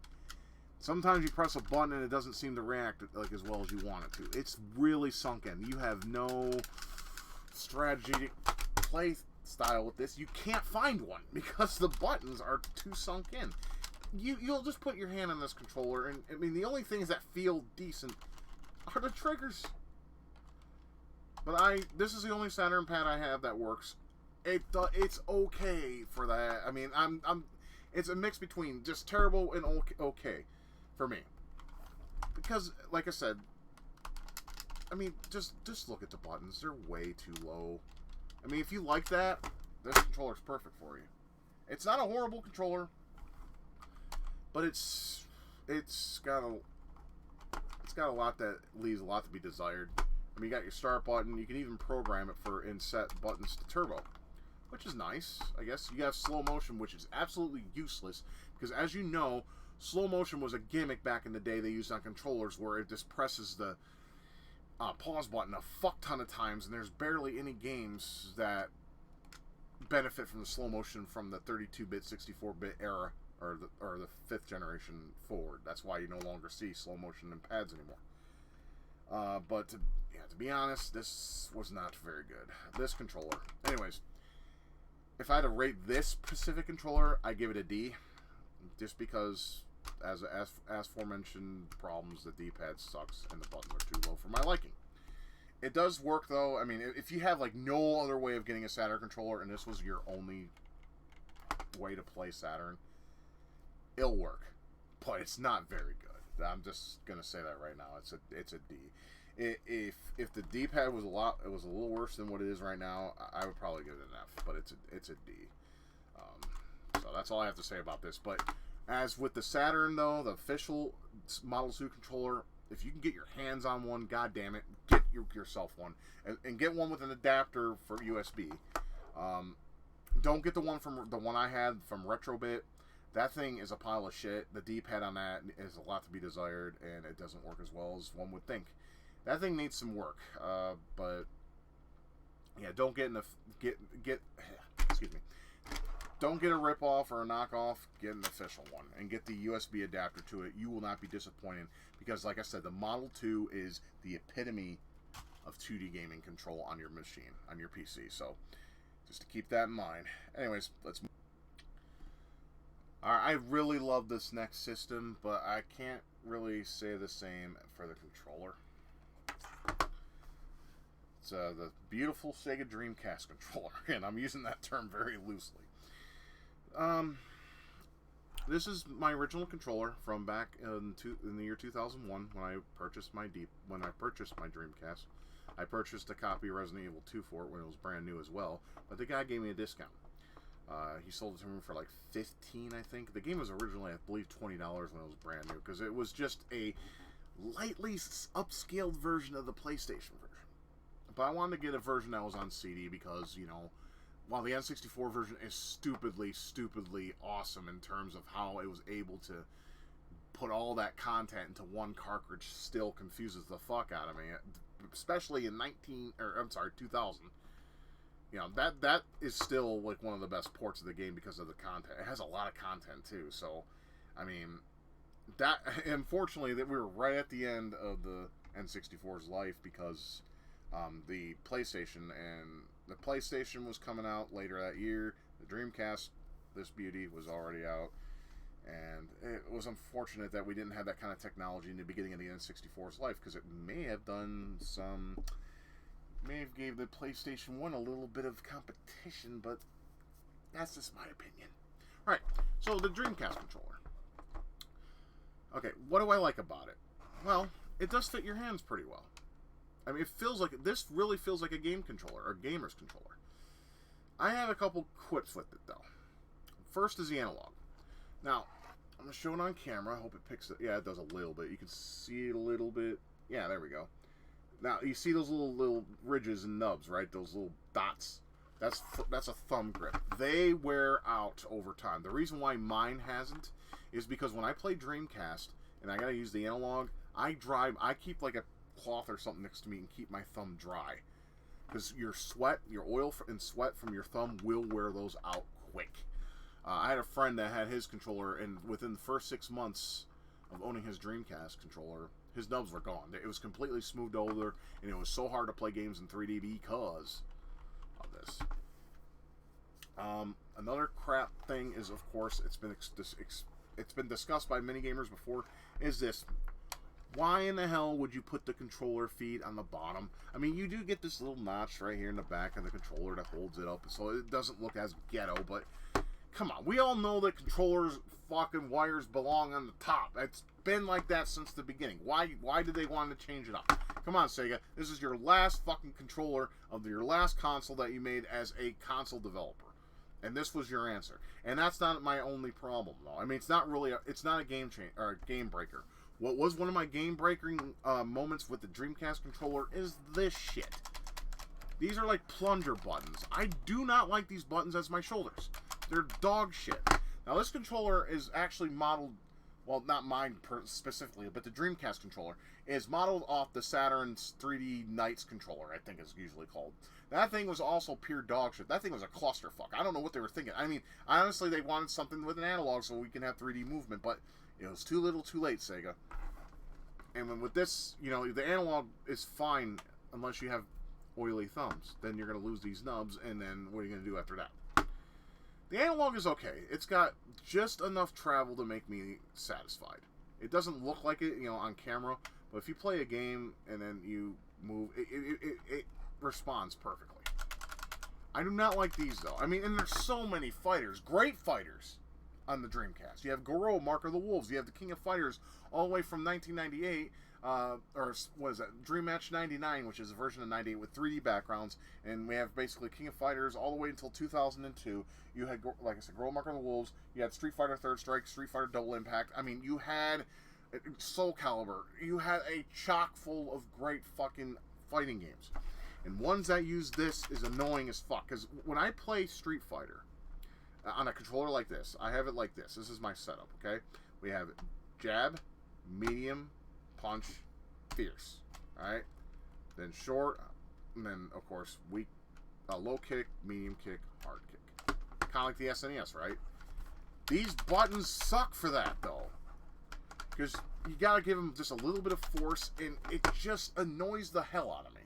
Sometimes you press a button and it doesn't seem to react like as well as you want it to. It's really sunk in. You have no strategy play style with this. You can't find one because the buttons are too sunk in. you'll just put your hand on this controller, and I mean the only things that feel decent are the triggers. But this is the only Saturn pad I have that works. It's okay for that. I mean, it's a mix between just terrible and okay for me. Because, like I said, I mean, just look at the buttons. They're way too low. I mean, if you like that, this controller's perfect for you. It's not a horrible controller, but it's got a lot that leaves a lot to be desired. I mean, you got your start button. You can even program it for inset buttons to turbo, which is nice, I guess. You have slow motion, which is absolutely useless, because as you know, slow motion was a gimmick back in the day they used on controllers where it just presses the pause button a fuck ton of times, and there's barely any games that benefit from the slow motion from the 32-bit, 64-bit era, or the 5th generation forward. That's why you no longer see slow motion in pads anymore. But to be honest, this was not very good. This controller. Anyways, if I had to rate this specific controller, I give it a D, just because, as aforementioned problems, the D-pad sucks and the buttons are too low for my liking. It does work though. I mean, if you have like no other way of getting a Saturn controller and this was your only way to play Saturn, it'll work, but it's not very good. I'm just gonna say that right now. It's a D. If the D-pad was a little worse than what it is right now, I would probably give it an F. But it's a D. So that's all I have to say about this. But as with the Saturn, though, the official Model 2 controller, if you can get your hands on one, god damn it, get yourself one, and get one with an adapter for USB. Don't get the one I had from Retrobit. That thing is a pile of shit. The D-pad on that is a lot to be desired, and it doesn't work as well as one would think. That thing needs some work, but yeah, don't get excuse me. Don't get a rip-off or a knockoff. Get an official one and get the USB adapter to it. You will not be disappointed because, like I said, the Model 2 is the epitome of 2D gaming control on your machine, on your PC. So, just to keep that in mind. Anyways, let's move. I really love this next system, but I can't really say the same for the controller. It's the beautiful Sega Dreamcast controller, and I'm using that term very loosely. This is my original controller from back in the year 2001 when I purchased my Dreamcast. I purchased a copy of Resident Evil 2 for it when it was brand new as well, but the guy gave me a discount. He sold it to me for like $15, I think. The game was originally, I believe, $20 when it was brand new, because it was just a lightly upscaled version of the PlayStation version. But I wanted to get a version that was on CD because, you know, while the N64 version is stupidly awesome in terms of how it was able to put all that content into one cartridge, still confuses the fuck out of me, especially in 2000. You know, that is still like one of the best ports of the game because of the content. It has a lot of content too, so I mean, that unfortunately that we were right at the end of the N64's life because the PlayStation was coming out later that year. The Dreamcast, this beauty, was already out, and it was unfortunate that we didn't have that kind of technology in the beginning of the N64's life, because it may have gave the PlayStation 1 a little bit of competition, but that's just my opinion. Alright, so the Dreamcast controller. Okay, what do I like about it? Well, it does fit your hands pretty well. I mean, this really feels like a game controller, or a gamer's controller. I have a couple quips with it, though. First is the analog. Now, I'm going to show it on camera. I hope it picks it. Yeah, it does a little bit. You can see it a little bit. Yeah, there we go. Now, you see those little ridges and nubs, right? Those little dots. That's a thumb grip. They wear out over time. The reason why mine hasn't is because when I play Dreamcast and I got to use the analog, I keep like a cloth or something next to me and keep my thumb dry, because your oil and sweat from your thumb will wear those out quick. I had a friend that had his controller, and within the first 6 months of owning his Dreamcast controller, his nubs were gone. It was completely smoothed over, and it was so hard to play games in 3D because of this. Another crap thing is, of course, it's been it's been discussed by many gamers before, is this. Why in the hell would you put the controller feet on the bottom? I mean, you do get this little notch right here in the back of the controller that holds it up, so it doesn't look as ghetto, but come on. We all know that controllers, fucking wires belong on the top. It's been like that since the beginning. Why did they want to change it up? Come on, Sega. This is your last fucking controller of your last console that you made as a console developer. And this was your answer. And that's not my only problem, though. I mean, it's not a game change or a game breaker. What was one of my game-breaking moments with the Dreamcast controller is this shit. These are like plunger buttons. I do not like these buttons as my shoulders. They're dog shit. Now, this controller is actually modeled, well, not mine specifically, but the Dreamcast controller is modeled off the Saturn's 3D Knights controller, I think it's usually called. That thing was also pure dog shit. That thing was a clusterfuck. I don't know what they were thinking. I mean, honestly, they wanted something with an analog so we can have 3D movement, but it was too little too late, Sega. And with this, you know, the analog is fine unless you have oily thumbs. Then you're going to lose these nubs, and then what are you going to do after that? The analog is okay. It's got just enough travel to make me satisfied. It doesn't look like it, you know, on camera, but if you play a game and then you move, it responds perfectly. I do not like these, though. I mean, and there's so many fighters, great fighters, on the Dreamcast. You have Goro, Mark of the Wolves. You have the King of Fighters all the way from 1998, or what is that? Dream Match 99, which is a version of 98 with 3D backgrounds, and we have basically King of Fighters all the way until 2002. You had, like I said, Goro, Mark of the Wolves. You had Street Fighter Third Strike, Street Fighter Double Impact. I mean, you had Soul Calibur. You had a chock full of great fucking fighting games. And ones that use this is annoying as fuck, because when I play Street Fighter, on a controller like this, I have it like this. This is my setup, okay? We have jab, medium, punch, fierce, alright? Then short, and then, of course, weak, low kick, medium kick, hard kick. Kind of like the SNES, right? These buttons suck for that, though. Because you gotta give them just a little bit of force, and it just annoys the hell out of me.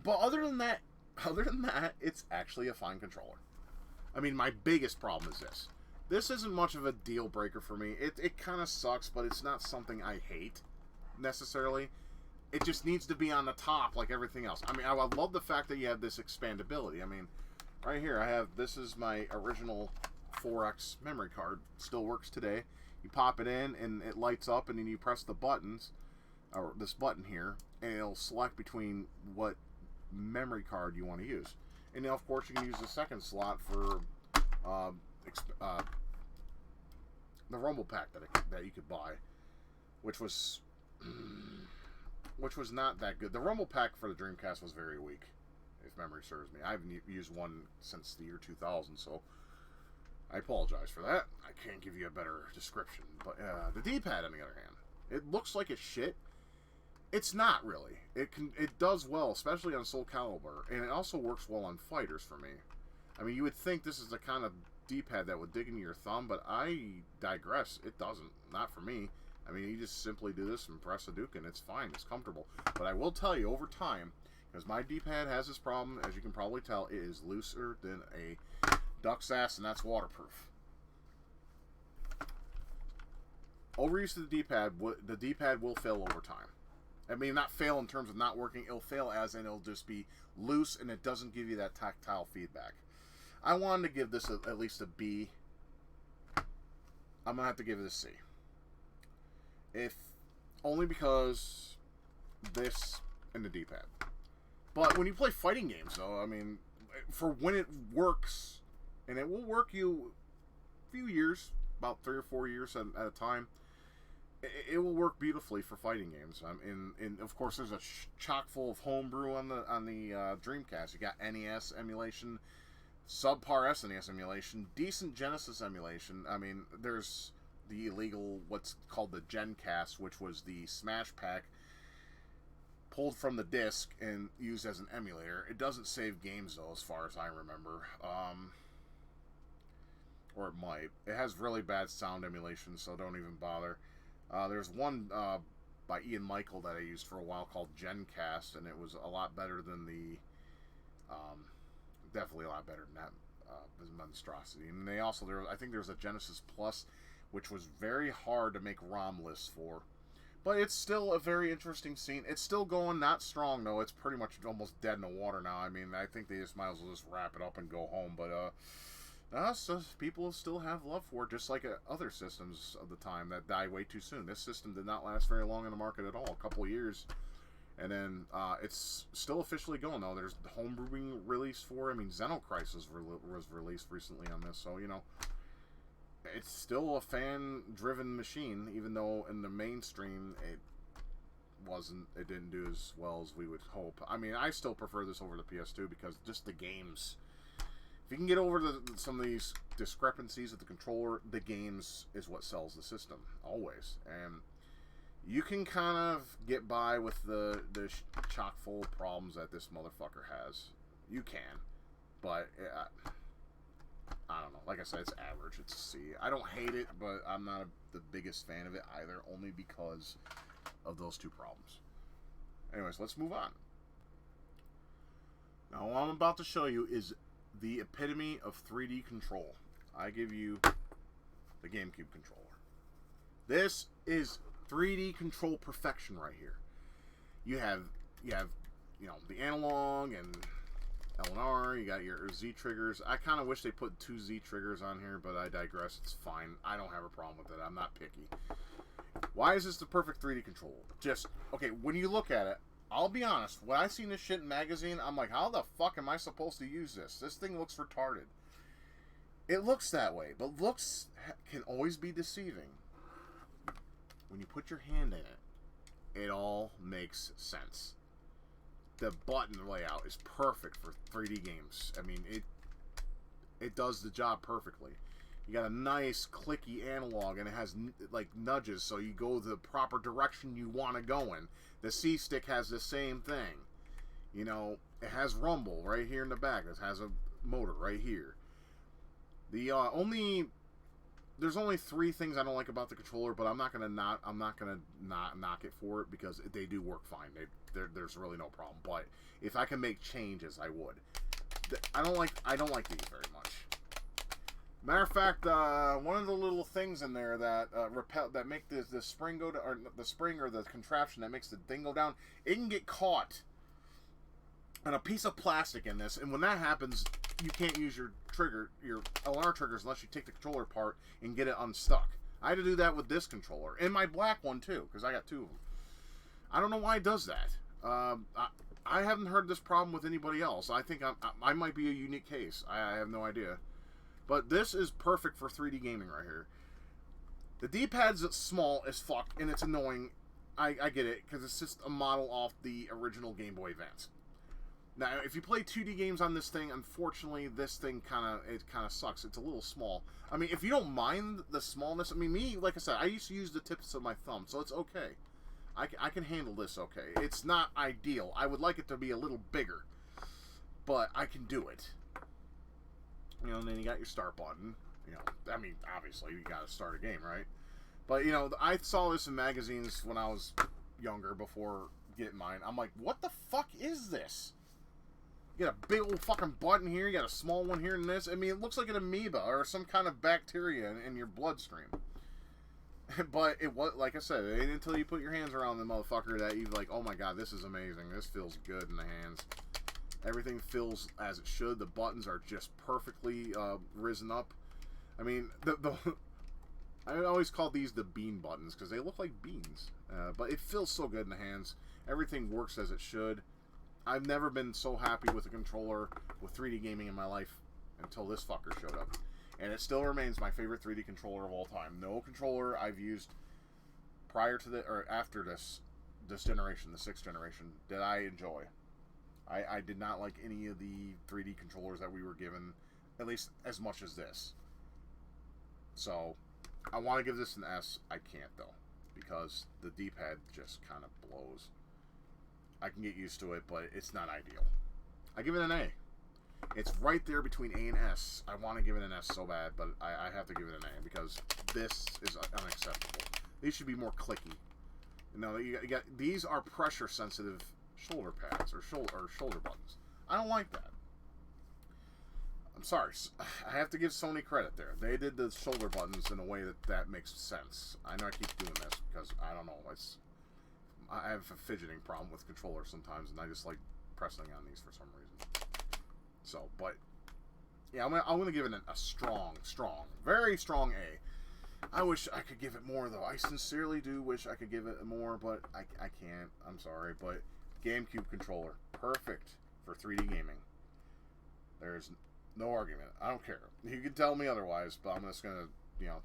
But other than that, it's actually a fine controller. I mean, my biggest problem is this. This isn't much of a deal breaker for me. It kind of sucks, but it's not something I hate, necessarily. It just needs to be on the top like everything else. I mean, I love the fact that you have this expandability. I mean, right here, this is my original 4X memory card. Still works today. You pop it in, and it lights up, and then you press the buttons, or this button here, and it'll select between what memory card you want to use. And now, of course, you can use the second slot for the Rumble Pack that you could buy, which was not that good. The Rumble Pack for the Dreamcast was very weak, if memory serves me. I haven't used one since the year 2000, so I apologize for that. I can't give you a better description. But the D-pad, on the other hand, it looks like it's shit. It's not really. It does well, especially on Soul Calibur, and it also works well on fighters for me. I mean, you would think this is the kind of D-pad that would dig into your thumb, but I digress. It doesn't. Not for me. I mean, you just simply do this and press a Duke, and it's fine. It's comfortable. But I will tell you, over time, because my D-pad has this problem, as you can probably tell, it is looser than a duck's ass, and that's waterproof. Overuse of the D-pad will fail over time. I mean, not fail in terms of not working. It'll fail as in it'll just be loose, and it doesn't give you that tactile feedback. I wanted to give this at least a B. I'm going to have to give it a C. Only because this and the D-pad. But when you play fighting games, though, I mean, for when it works, and it will work you a few years, about 3 or 4 years at a time, it will work beautifully for fighting games. And of course, there's a chock full of homebrew on the Dreamcast. You got NES emulation, subpar SNES emulation, decent Genesis emulation. I mean, there's the illegal, what's called the GenCast, which was the Smash Pack pulled from the disc and used as an emulator. It doesn't save games, though, as far as I remember. Or it might. It has really bad sound emulation, so don't even bother. There's one by Ian Michael that I used for a while called GenCast, and it was a lot better than the... definitely a lot better than that monstrosity. And they also, I think there's a Genesis Plus, which was very hard to make ROM lists for. But it's still a very interesting scene. It's still going, not strong though. It's pretty much almost dead in the water now. I mean, I think they just might as well just wrap it up and go home. But so people still have love for it, just like other systems of the time that died way too soon. This system did not last very long in the market at all, a couple of years. And then it's still officially going though. There's the homebrewing release for it. I mean, Xenocrisis was released recently on this, so you know, it's still a fan-driven machine, even though in the mainstream it didn't do as well as we would hope. I mean, I still prefer this over the PS2 because just the games. If you can get over some of these discrepancies with the controller, the games is what sells the system always. And you can kind of get by with the chock full of problems that this motherfucker has. You can, but I don't know. Like I said, it's average. It's a C. I don't hate it, but I'm not the biggest fan of it either, only because of those two problems. Anyways, let's move on. Now, what I'm about to show you is the epitome of 3D control. I give you the GameCube controller. This is 3D control perfection right here. You have you know, the analog and L and R. You got your Z triggers. I kind of wish they put 2 Z triggers on here, but I digress. It's fine. I don't have a problem with it. I'm not picky. Why is this the perfect 3D control? Just, okay, when you look at it, I'll be honest. When I seen this shit in magazine, I'm like, how the fuck am I supposed to use this? This thing looks retarded. It looks that way, but looks can always be deceiving. When you put your hand in it, it all makes sense. The button layout is perfect for 3D games. I mean, it does the job perfectly. You got a nice clicky analog, and it has like nudges, so you go the proper direction you want to go in. The C stick has the same thing. You know, it has rumble right here in the back. It has a motor right here. The there's only 3 things I don't like about the controller, but I'm not gonna not knock it for it because they do work fine. There's really no problem. But if I can make changes, I would. I don't like these very much. Matter of fact, one of the little things in there that that make the spring go to, or the spring or the contraption that makes the thing go down, it can get caught on a piece of plastic in this, and when that happens, you can't use your LR triggers unless you take the controller apart and get it unstuck. I had to do that with this controller, and my black one too, because I got 2 of them. I don't know why it does that. I haven't heard this problem with anybody else. I think I might be a unique case. I have no idea. But this is perfect for 3D gaming right here. The D-pad's small as fuck, and it's annoying. I get it, because it's just a model off the original Game Boy Advance. Now, if you play 2D games on this thing, unfortunately, this thing kind of sucks. It's a little small. I mean, if you don't mind the smallness, I mean, me, like I said, I used to use the tips of my thumb, so it's okay. I can handle this okay. It's not ideal. I would like it to be a little bigger, but I can do it. You know, and then you got your start button. You know, I mean, obviously, you got to start a game, right? But, you know, I saw this in magazines when I was younger before getting mine. I'm like, what the fuck is this? You got a big old fucking button here. You got a small one here and this. I mean, it looks like an amoeba or some kind of bacteria in your bloodstream. But it was, like I said, it ain't until you put your hands around the motherfucker that you're like, oh my god, this is amazing. This feels good in the hands. Everything feels as it should. The buttons are just perfectly risen up. I mean, I always call these the bean buttons because they look like beans. But it feels so good in the hands. Everything works as it should. I've never been so happy with a controller with 3D gaming in my life until this fucker showed up. And it still remains my favorite 3D controller of all time. No controller I've used prior to or after this generation, the 6th generation, did I enjoy. I did not like any of the 3D controllers that we were given, at least as much as this. So, I want to give this an S. I can't, though, because the D-pad just kind of blows. I can get used to it, but it's not ideal. I give it an A. It's right there between A and S. I want to give it an S so bad, but I have to give it an A because this is unacceptable. These should be more clicky. You know, you got these are pressure-sensitive shoulder pads or shoulder buttons. I don't like that. I'm sorry. I have to give Sony credit there. They did the shoulder buttons in a way that makes sense. I know I keep doing this because, I don't know, I have a fidgeting problem with controllers sometimes, and I just like pressing on these for some reason. So, but, yeah, I'm gonna give it a strong, very strong A. I wish I could give it more, though. I sincerely do wish I could give it more, but I can't. I'm sorry, but GameCube controller, perfect for 3D gaming. There's no argument. I don't care. You can tell me otherwise, but I'm just gonna,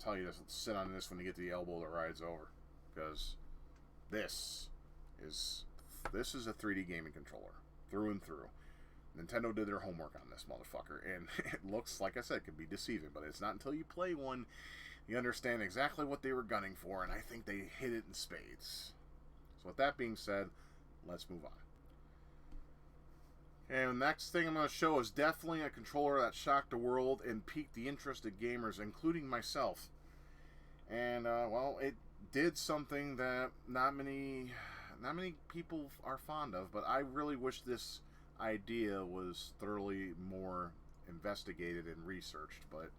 tell you to sit on this when you get to the elbow that rides over, because this is a 3D gaming controller through and through. Nintendo did their homework on this motherfucker, and it looks, like I said, can be deceiving, but it's not until you play one you understand exactly what they were gunning for, and I think they hit it in spades. So with that being said, let's move on. And the next thing I'm going to show is definitely a controller that shocked the world and piqued the interest of gamers, including myself. And, well, it did something that not many people are fond of, but I really wish this idea was thoroughly more investigated and researched. But,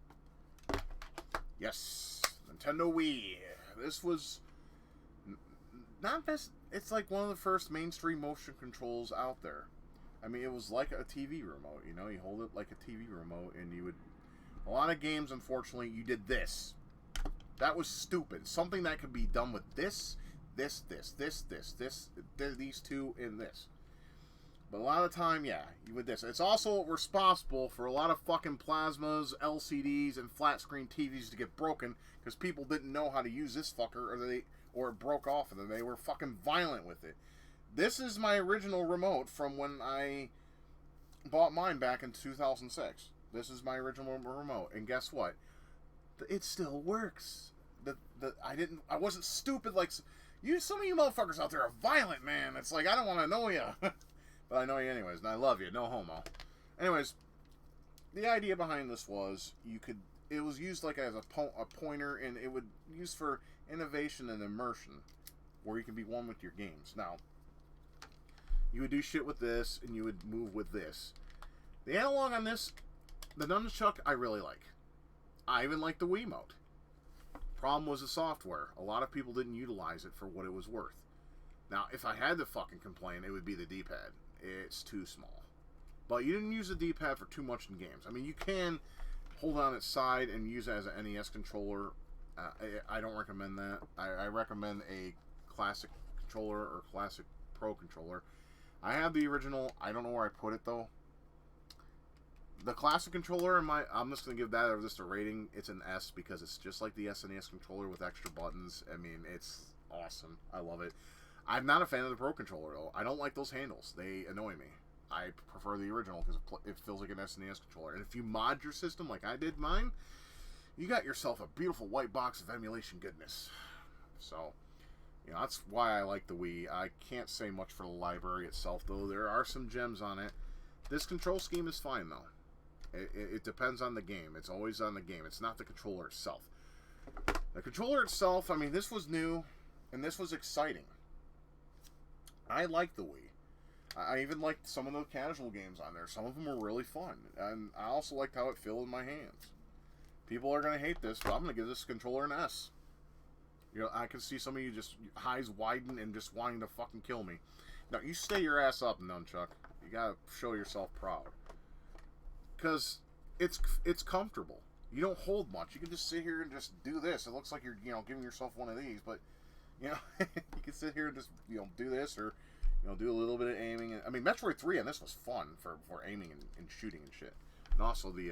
yes, Nintendo Wii. This was not best. It's like one of the first mainstream motion controls out there. I mean, it was like a TV remote, you hold it like a TV remote, and you would, a lot of games, unfortunately, you did this. That was stupid. Something that could be done with this, these two, and this. But a lot of the time, yeah, you would this. It's also responsible for a lot of fucking plasmas, LCDs, and flat screen TVs to get broken, because people didn't know how to use this fucker, or it broke off of them. They were fucking violent with it. This is my original remote from when I bought mine back in 2006. This is my original remote, and guess what? It still works. I wasn't stupid like you. Some of you motherfuckers out there are violent, man. It's like, I don't want to know you, but I know you anyways, and I love you. No homo. Anyways, the idea behind this was it was used like as a pointer, and it would use for innovation and immersion, where you can be one with your games. Now, you would do shit with this, and you would move with this. The analog on this, the nunchuck, I really like. I even like the Wiimote. Problem was the software. A lot of people didn't utilize it for what it was worth. Now, if I had to fucking complain, it would be the D-pad. It's too small. But you didn't use the D-pad for too much in games. I mean, you can hold on its side and use it as an NES controller. I don't recommend that. I recommend a classic controller or classic Pro controller. I have the original. I don't know where I put it, though. The classic controller, I'm just going to give that just a rating. It's an S, because it's just like the SNES controller with extra buttons. I mean, it's awesome. I love it. I'm not a fan of the Pro controller, though. I don't like those handles. They annoy me. I prefer the original because it feels like an SNES controller. And if you mod your system like I did mine, you got yourself a beautiful white box of emulation goodness. So, that's why I like the Wii. I can't say much for the library itself, though. There are some gems on it. This control scheme is fine, though. It depends on the game. It's always on the game. It's not the controller itself. The controller itself, I mean, this was new, and this was exciting. I like the Wii. I even liked some of the casual games on there. Some of them were really fun. And I also liked how it felt in my hands. People are going to hate this, but I'm going to give this controller an S. I can see some of you just eyes widen and just wanting to fucking kill me. Now, you stay your ass up, Nunchuck. You got to show yourself proud. Because it's comfortable. You don't hold much. You can just sit here and just do this. It looks like you're, giving yourself one of these, but, you can sit here and just, do this, or, do a little bit of aiming. I mean, Metroid 3 on this was fun for aiming and shooting and shit. And also the,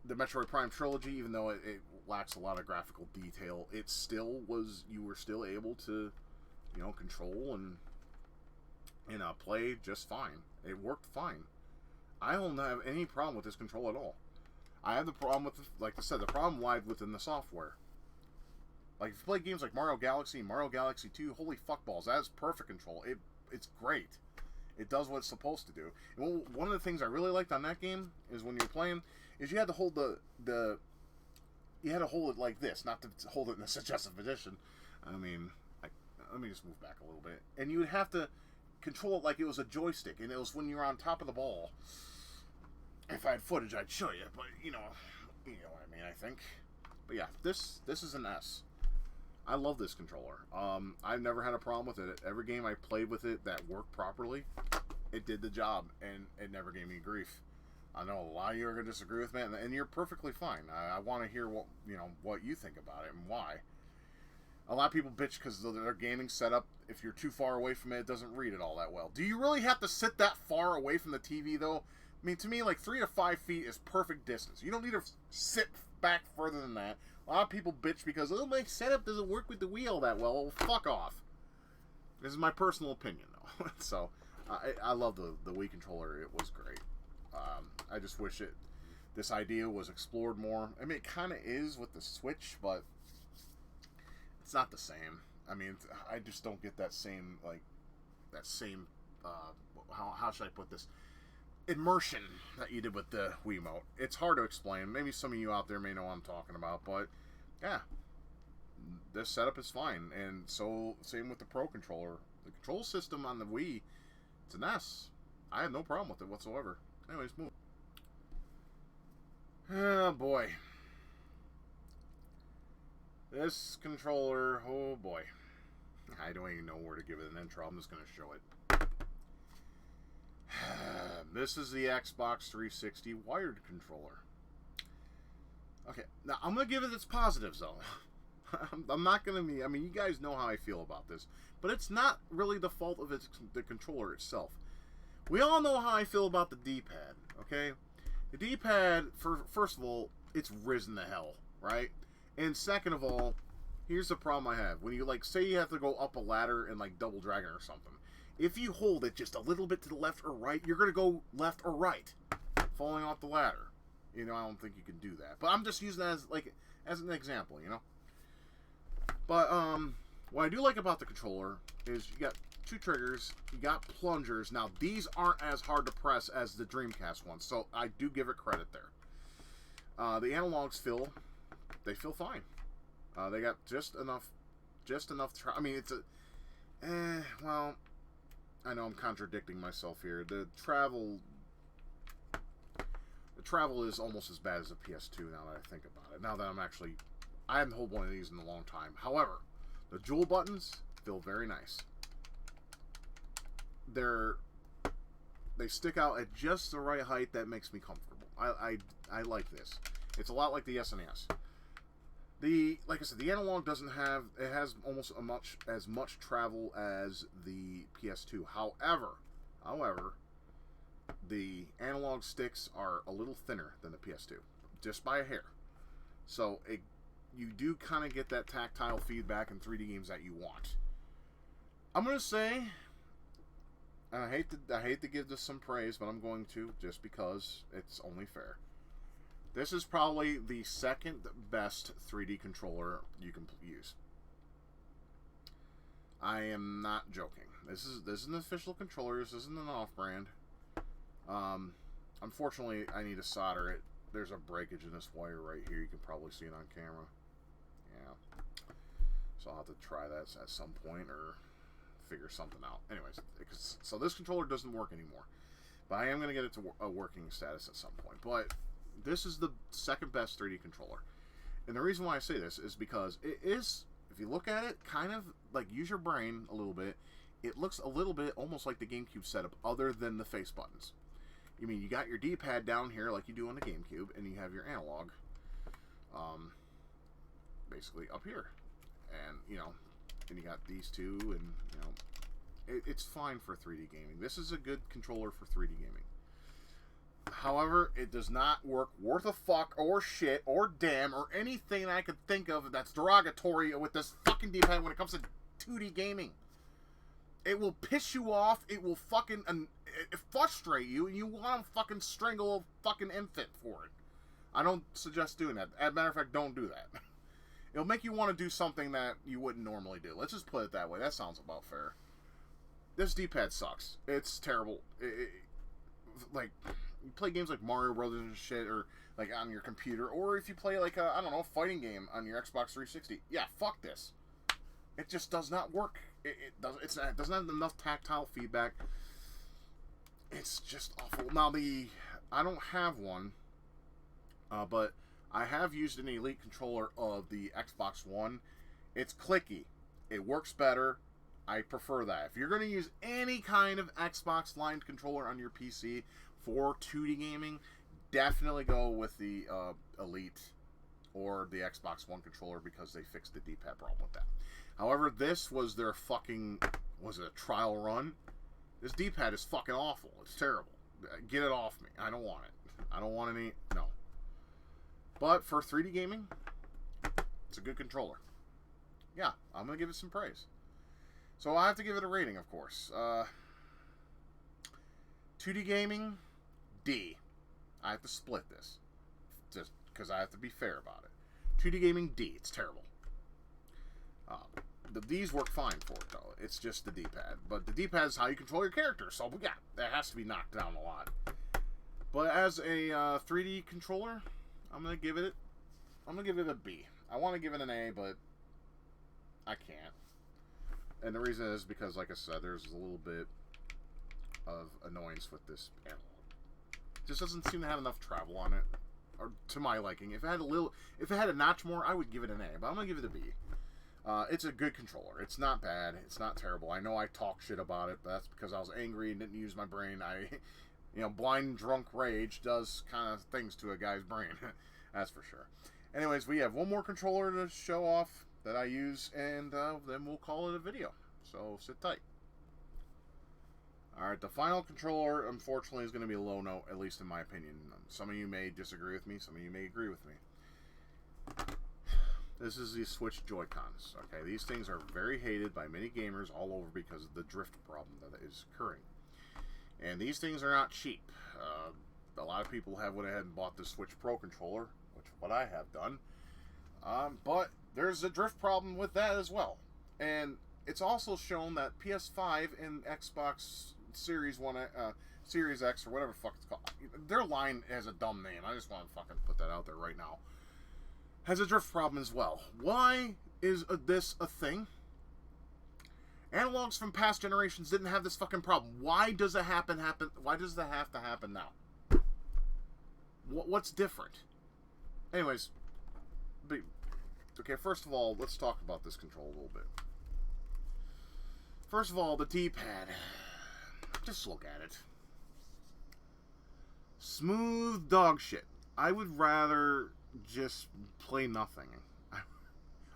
the Metroid Prime trilogy, even though it lacks a lot of graphical detail, it still was, you were still able to, control and play just fine. It worked fine. I don't have any problem with this control at all. I have the problem with, like I said, the problem lied within the software. Like, if you play games like Mario Galaxy and Mario Galaxy 2, holy fuckballs, that is perfect control. It's great. It does what it's supposed to do. And one of the things I really liked on that game is when you're playing, is you had to hold you had to hold it like this, not to hold it in a suggestive position. I mean, let me just move back a little bit. And you would have to control it like it was a joystick, and it was when you were on top of the ball. had footage, I'd show you. But you know what I mean. I think. But yeah, this is an S. I love this controller. I've never had a problem with it. Every game I played with it that worked properly, it did the job, and it never gave me grief. I know a lot of you are going to disagree with me, and you're perfectly fine. I want to hear what you think about it and why. A lot of people bitch because their gaming setup, if you're too far away from it, it doesn't read it all that well. Do you really have to sit that far away from the TV, though? I mean, to me, like 3 to 5 feet is perfect distance. You don't need to sit back further than that. A lot of people bitch because, oh, my setup doesn't work with the Wii all that well. Well, fuck off. This is my personal opinion, though. So, I love the Wii controller. It was great. I just wish this idea was explored more. I mean, it kind of is with the Switch, but it's not the same. I mean, I just don't get that same, how should I put this? Immersion that you did with the Wiimote. It's hard to explain. Maybe some of you out there may know what I'm talking about, but yeah, this setup is fine. And so, same with the Pro controller. The control system on the Wii, it's an S. I have no problem with it whatsoever. Anyways, move. Oh boy. This controller, oh boy. I don't even know where to give it an intro. I'm just going to show it. This is the Xbox 360 wired controller. Okay, now I'm going to give it its positives, though. I'm not going to be... I mean, you guys know how I feel about this. But it's not really the fault of the controller itself. We all know how I feel about the D-pad, okay? The D-pad, first of all, it's risen to hell, right? And second of all, here's the problem I have. When you, say you have to go up a ladder in, Double Dragon or something. If you hold it just a little bit to the left or right, you're going to go left or right, falling off the ladder. I don't think you can do that. But I'm just using that as an example, But, what I do like about the controller is you got 2 triggers, you got plungers. Now, these aren't as hard to press as the Dreamcast ones, so I do give it credit there. The analogs feel fine. They got just enough. I mean, it's well, I know I'm contradicting myself here. The travel is almost as bad as the PS2 now that I think about it. Now that I haven't held one of these in a long time. However, the dual buttons feel very nice. They stick out at just the right height that makes me comfortable. I like this. It's a lot like the SNES. Like I said, the analog doesn't have... It has almost as much travel as the PS2. However, the analog sticks are a little thinner than the PS2. Just by a hair. So, you do kind of get that tactile feedback in 3D games that you want. I'm going to say... And I hate to give this some praise, but I'm going to, just because it's only fair. This is probably the second best 3D controller you can use. I am not joking. This is an official controller. This isn't an off-brand. Unfortunately, I need to solder it. There's a breakage in this wire right here. You can probably see it on camera. Yeah. So I'll have to try that at some point or figure something out. Anyways, so this controller doesn't work anymore. But I am going to get it to a working status at some point. But this is the second best 3D controller. And the reason why I say this is because it is, if you look at it, kind of use your brain a little bit. It looks a little bit almost like the GameCube setup, other than the face buttons. You mean, you got your D-pad down here like you do on the GameCube, and you have your analog basically up here. And, and you got these two, and, it's fine for 3D gaming. This is a good controller for 3D gaming. However, it does not work worth a fuck or shit or damn or anything I could think of that's derogatory with this fucking D-pad when it comes to 2D gaming. It will piss you off. It will fucking frustrate you, and you want to fucking strangle a fucking infant for it. I don't suggest doing that. As a matter of fact, don't do that. It'll make you want to do something that you wouldn't normally do. Let's just put it that way. That sounds about fair. This D-pad sucks. It's terrible. You play games like Mario Brothers and shit, or on your computer, or if you play I don't know, a fighting game on your Xbox 360. Yeah, fuck this. It just does not work. It doesn't have enough tactile feedback. It's just awful. Now the I don't have one, but I have used an Elite controller of the Xbox One. It's clicky. It works better. I prefer that. If you're going to use any kind of Xbox line controller on your PC for 2D gaming, definitely go with the Elite or the Xbox One controller because they fixed the D-pad problem with that. However, this was their fucking, was it a trial run? This D-pad is fucking awful. It's terrible. Get it off me. I don't want it. I don't want any, no. But for 3D gaming, it's a good controller. Yeah, I'm going to give it some praise. So I have to give it a rating, of course. 2D gaming, D. I have to split this. Just because I have to be fair about it. 2D gaming, D. It's terrible. These work fine for it, though. It's just the D-pad. But the D-pad is how you control your character. So, yeah, that has to be knocked down a lot. But as a 3D controller, I'm going to give it a B. I want to give it an A, but I can't. And the reason is because, like I said, there's a little bit of annoyance with this analog. It just doesn't seem to have enough travel on it, or to my liking. If it had a notch more, I would give it an A, but I'm gonna give it a B. It's a good controller. It's not bad. It's not terrible. I know I talk shit about it, but that's because I was angry and didn't use my brain. Blind drunk rage does kind of things to a guy's brain. That's for sure. Anyways, we have one more controller to show off that I use, and then we'll call it a video. So sit tight. Alright, the final controller, unfortunately, is going to be a low note, at least in my opinion. Some of you may disagree with me, some of you may agree with me. This is the Switch Joy-Cons. Okay, these things are very hated by many gamers all over because of the drift problem that is occurring. And these things are not cheap. A lot of people have went ahead and bought the Switch Pro controller, which is what I have done. But there's a drift problem with that as well. And it's also shown that PS5 and Xbox Series X, or whatever the fuck it's called, their line has a dumb name. I just want to fucking put that out there right now. Has a drift problem as well. Why is this a thing? Analogs from past generations didn't have this fucking problem. Why does it happen? Why does that have to happen now? What's different? Anyways, okay, first of all, let's talk about this control a little bit. First of all, the D-pad. Just look at it. Smooth dog shit. I would rather just play nothing.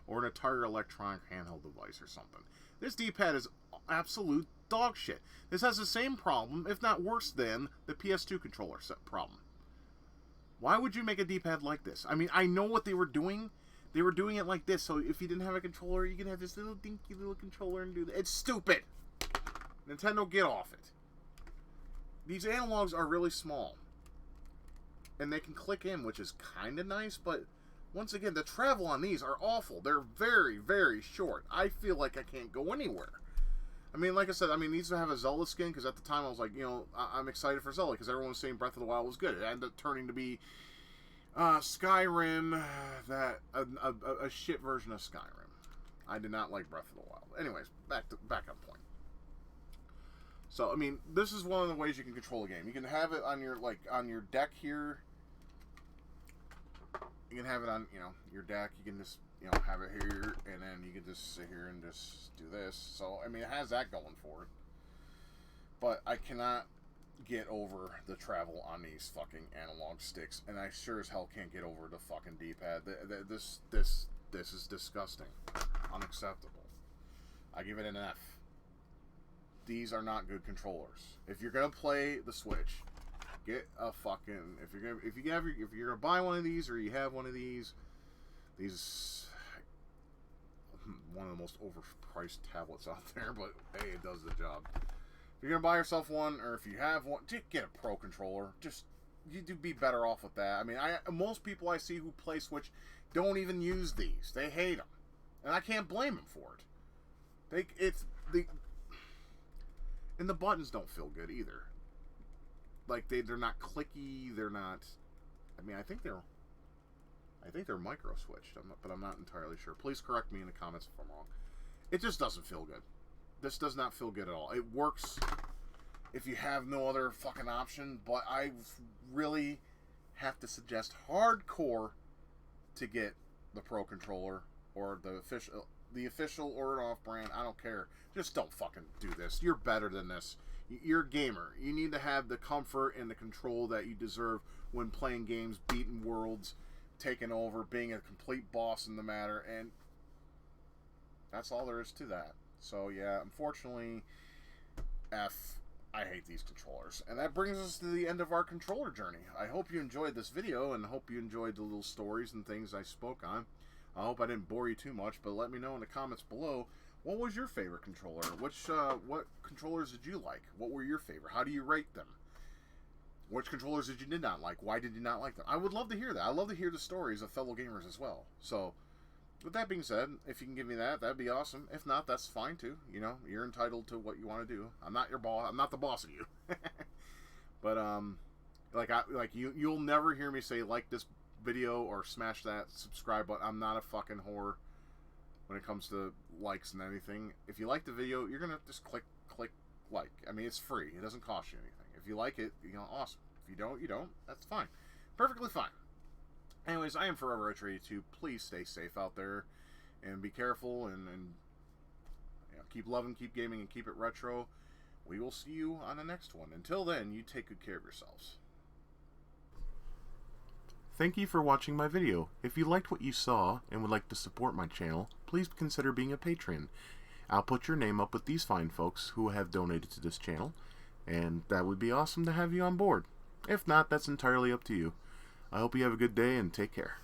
Or an entire electronic handheld device or something. This D-pad is absolute dog shit. This has the same problem, if not worse than, the PS2 controller problem. Why would you make a D-pad like this? I mean, I know what they were doing. They were doing it like this, so if you didn't have a controller, you can have this little dinky little controller and do that. It's stupid! Nintendo, get off it. These analogs are really small. And they can click in, which is kind of nice, but once again, the travel on these are awful. They're very, very short. I feel like I can't go anywhere. I mean, like I said, these have a Zelda skin, because at the time I was like, I'm excited for Zelda, because everyone was saying Breath of the Wild was good. It ended up turning to be Skyrim, a shit version of Skyrim. I did not like Breath of the Wild. Anyways, back on point. So, this is one of the ways you can control a game. You can have it on your deck here. You can have it on, your deck. You can just, have it here, and then you can just sit here and just do this. So, it has that going for it. But I cannot get over the travel on these fucking analog sticks, and I sure as hell can't get over the fucking D-pad. This is disgusting. Unacceptable. I give it an F. These are not good controllers. If you're gonna play the Switch, get a fucking, if you're gonna buy one of these, or you have one of these one of the most overpriced tablets out there, but hey, it does the job. If you're gonna buy yourself one, or if you have one, just get a Pro controller. You'd be better off with that. Most people I see who play Switch don't even use these. They hate them, and I can't blame them for it. And the buttons don't feel good either. Like they're not clicky. They're not. I think they're micro switched. But I'm not entirely sure. Please correct me in the comments if I'm wrong. It just doesn't feel good. This does not feel good at all. It works if you have no other fucking option. But I really have to suggest hardcore to get the Pro controller or the official or an off-brand. I don't care. Just don't fucking do this. You're better than this. You're a gamer. You need to have the comfort and the control that you deserve when playing games, beating worlds, taking over, being a complete boss in the matter, and that's all there is to that. So yeah, unfortunately, I hate these controllers. And that brings us to the end of our controller journey. I hope you enjoyed this video, and hope you enjoyed the little stories and things I spoke on. I hope I didn't bore you too much, but let me know in the comments below, what was your favorite controller? What controllers did you like? What were your favorite? How do you rate them? Which controllers did you not like? Why did you not like them? I would love to hear that. I love to hear the stories of fellow gamers as well. So, with that being said, if you can give me that, that'd be awesome. If not, that's fine too. You know, you're entitled to what you want to do. I'm not your boss. I'm not the boss of you. But you'll never hear me say like this video or smash that subscribe button. I'm not a fucking whore when it comes to likes and anything. If you like the video, you're gonna just click like. I mean, it's free. It doesn't cost you anything. If you like it, you know, awesome. If you don't, you don't. That's fine. Perfectly fine. Anyways, I am Forever Retro 82. Please stay safe out there and be careful and you know, keep loving, keep gaming, and keep it retro. We will see you on the next one. Until then, you take good care of yourselves. Thank you for watching my video. If you liked what you saw and would like to support my channel, please consider being a patron. I'll put your name up with these fine folks who have donated to this channel, and that would be awesome to have you on board. If not, that's entirely up to you. I hope you have a good day and take care.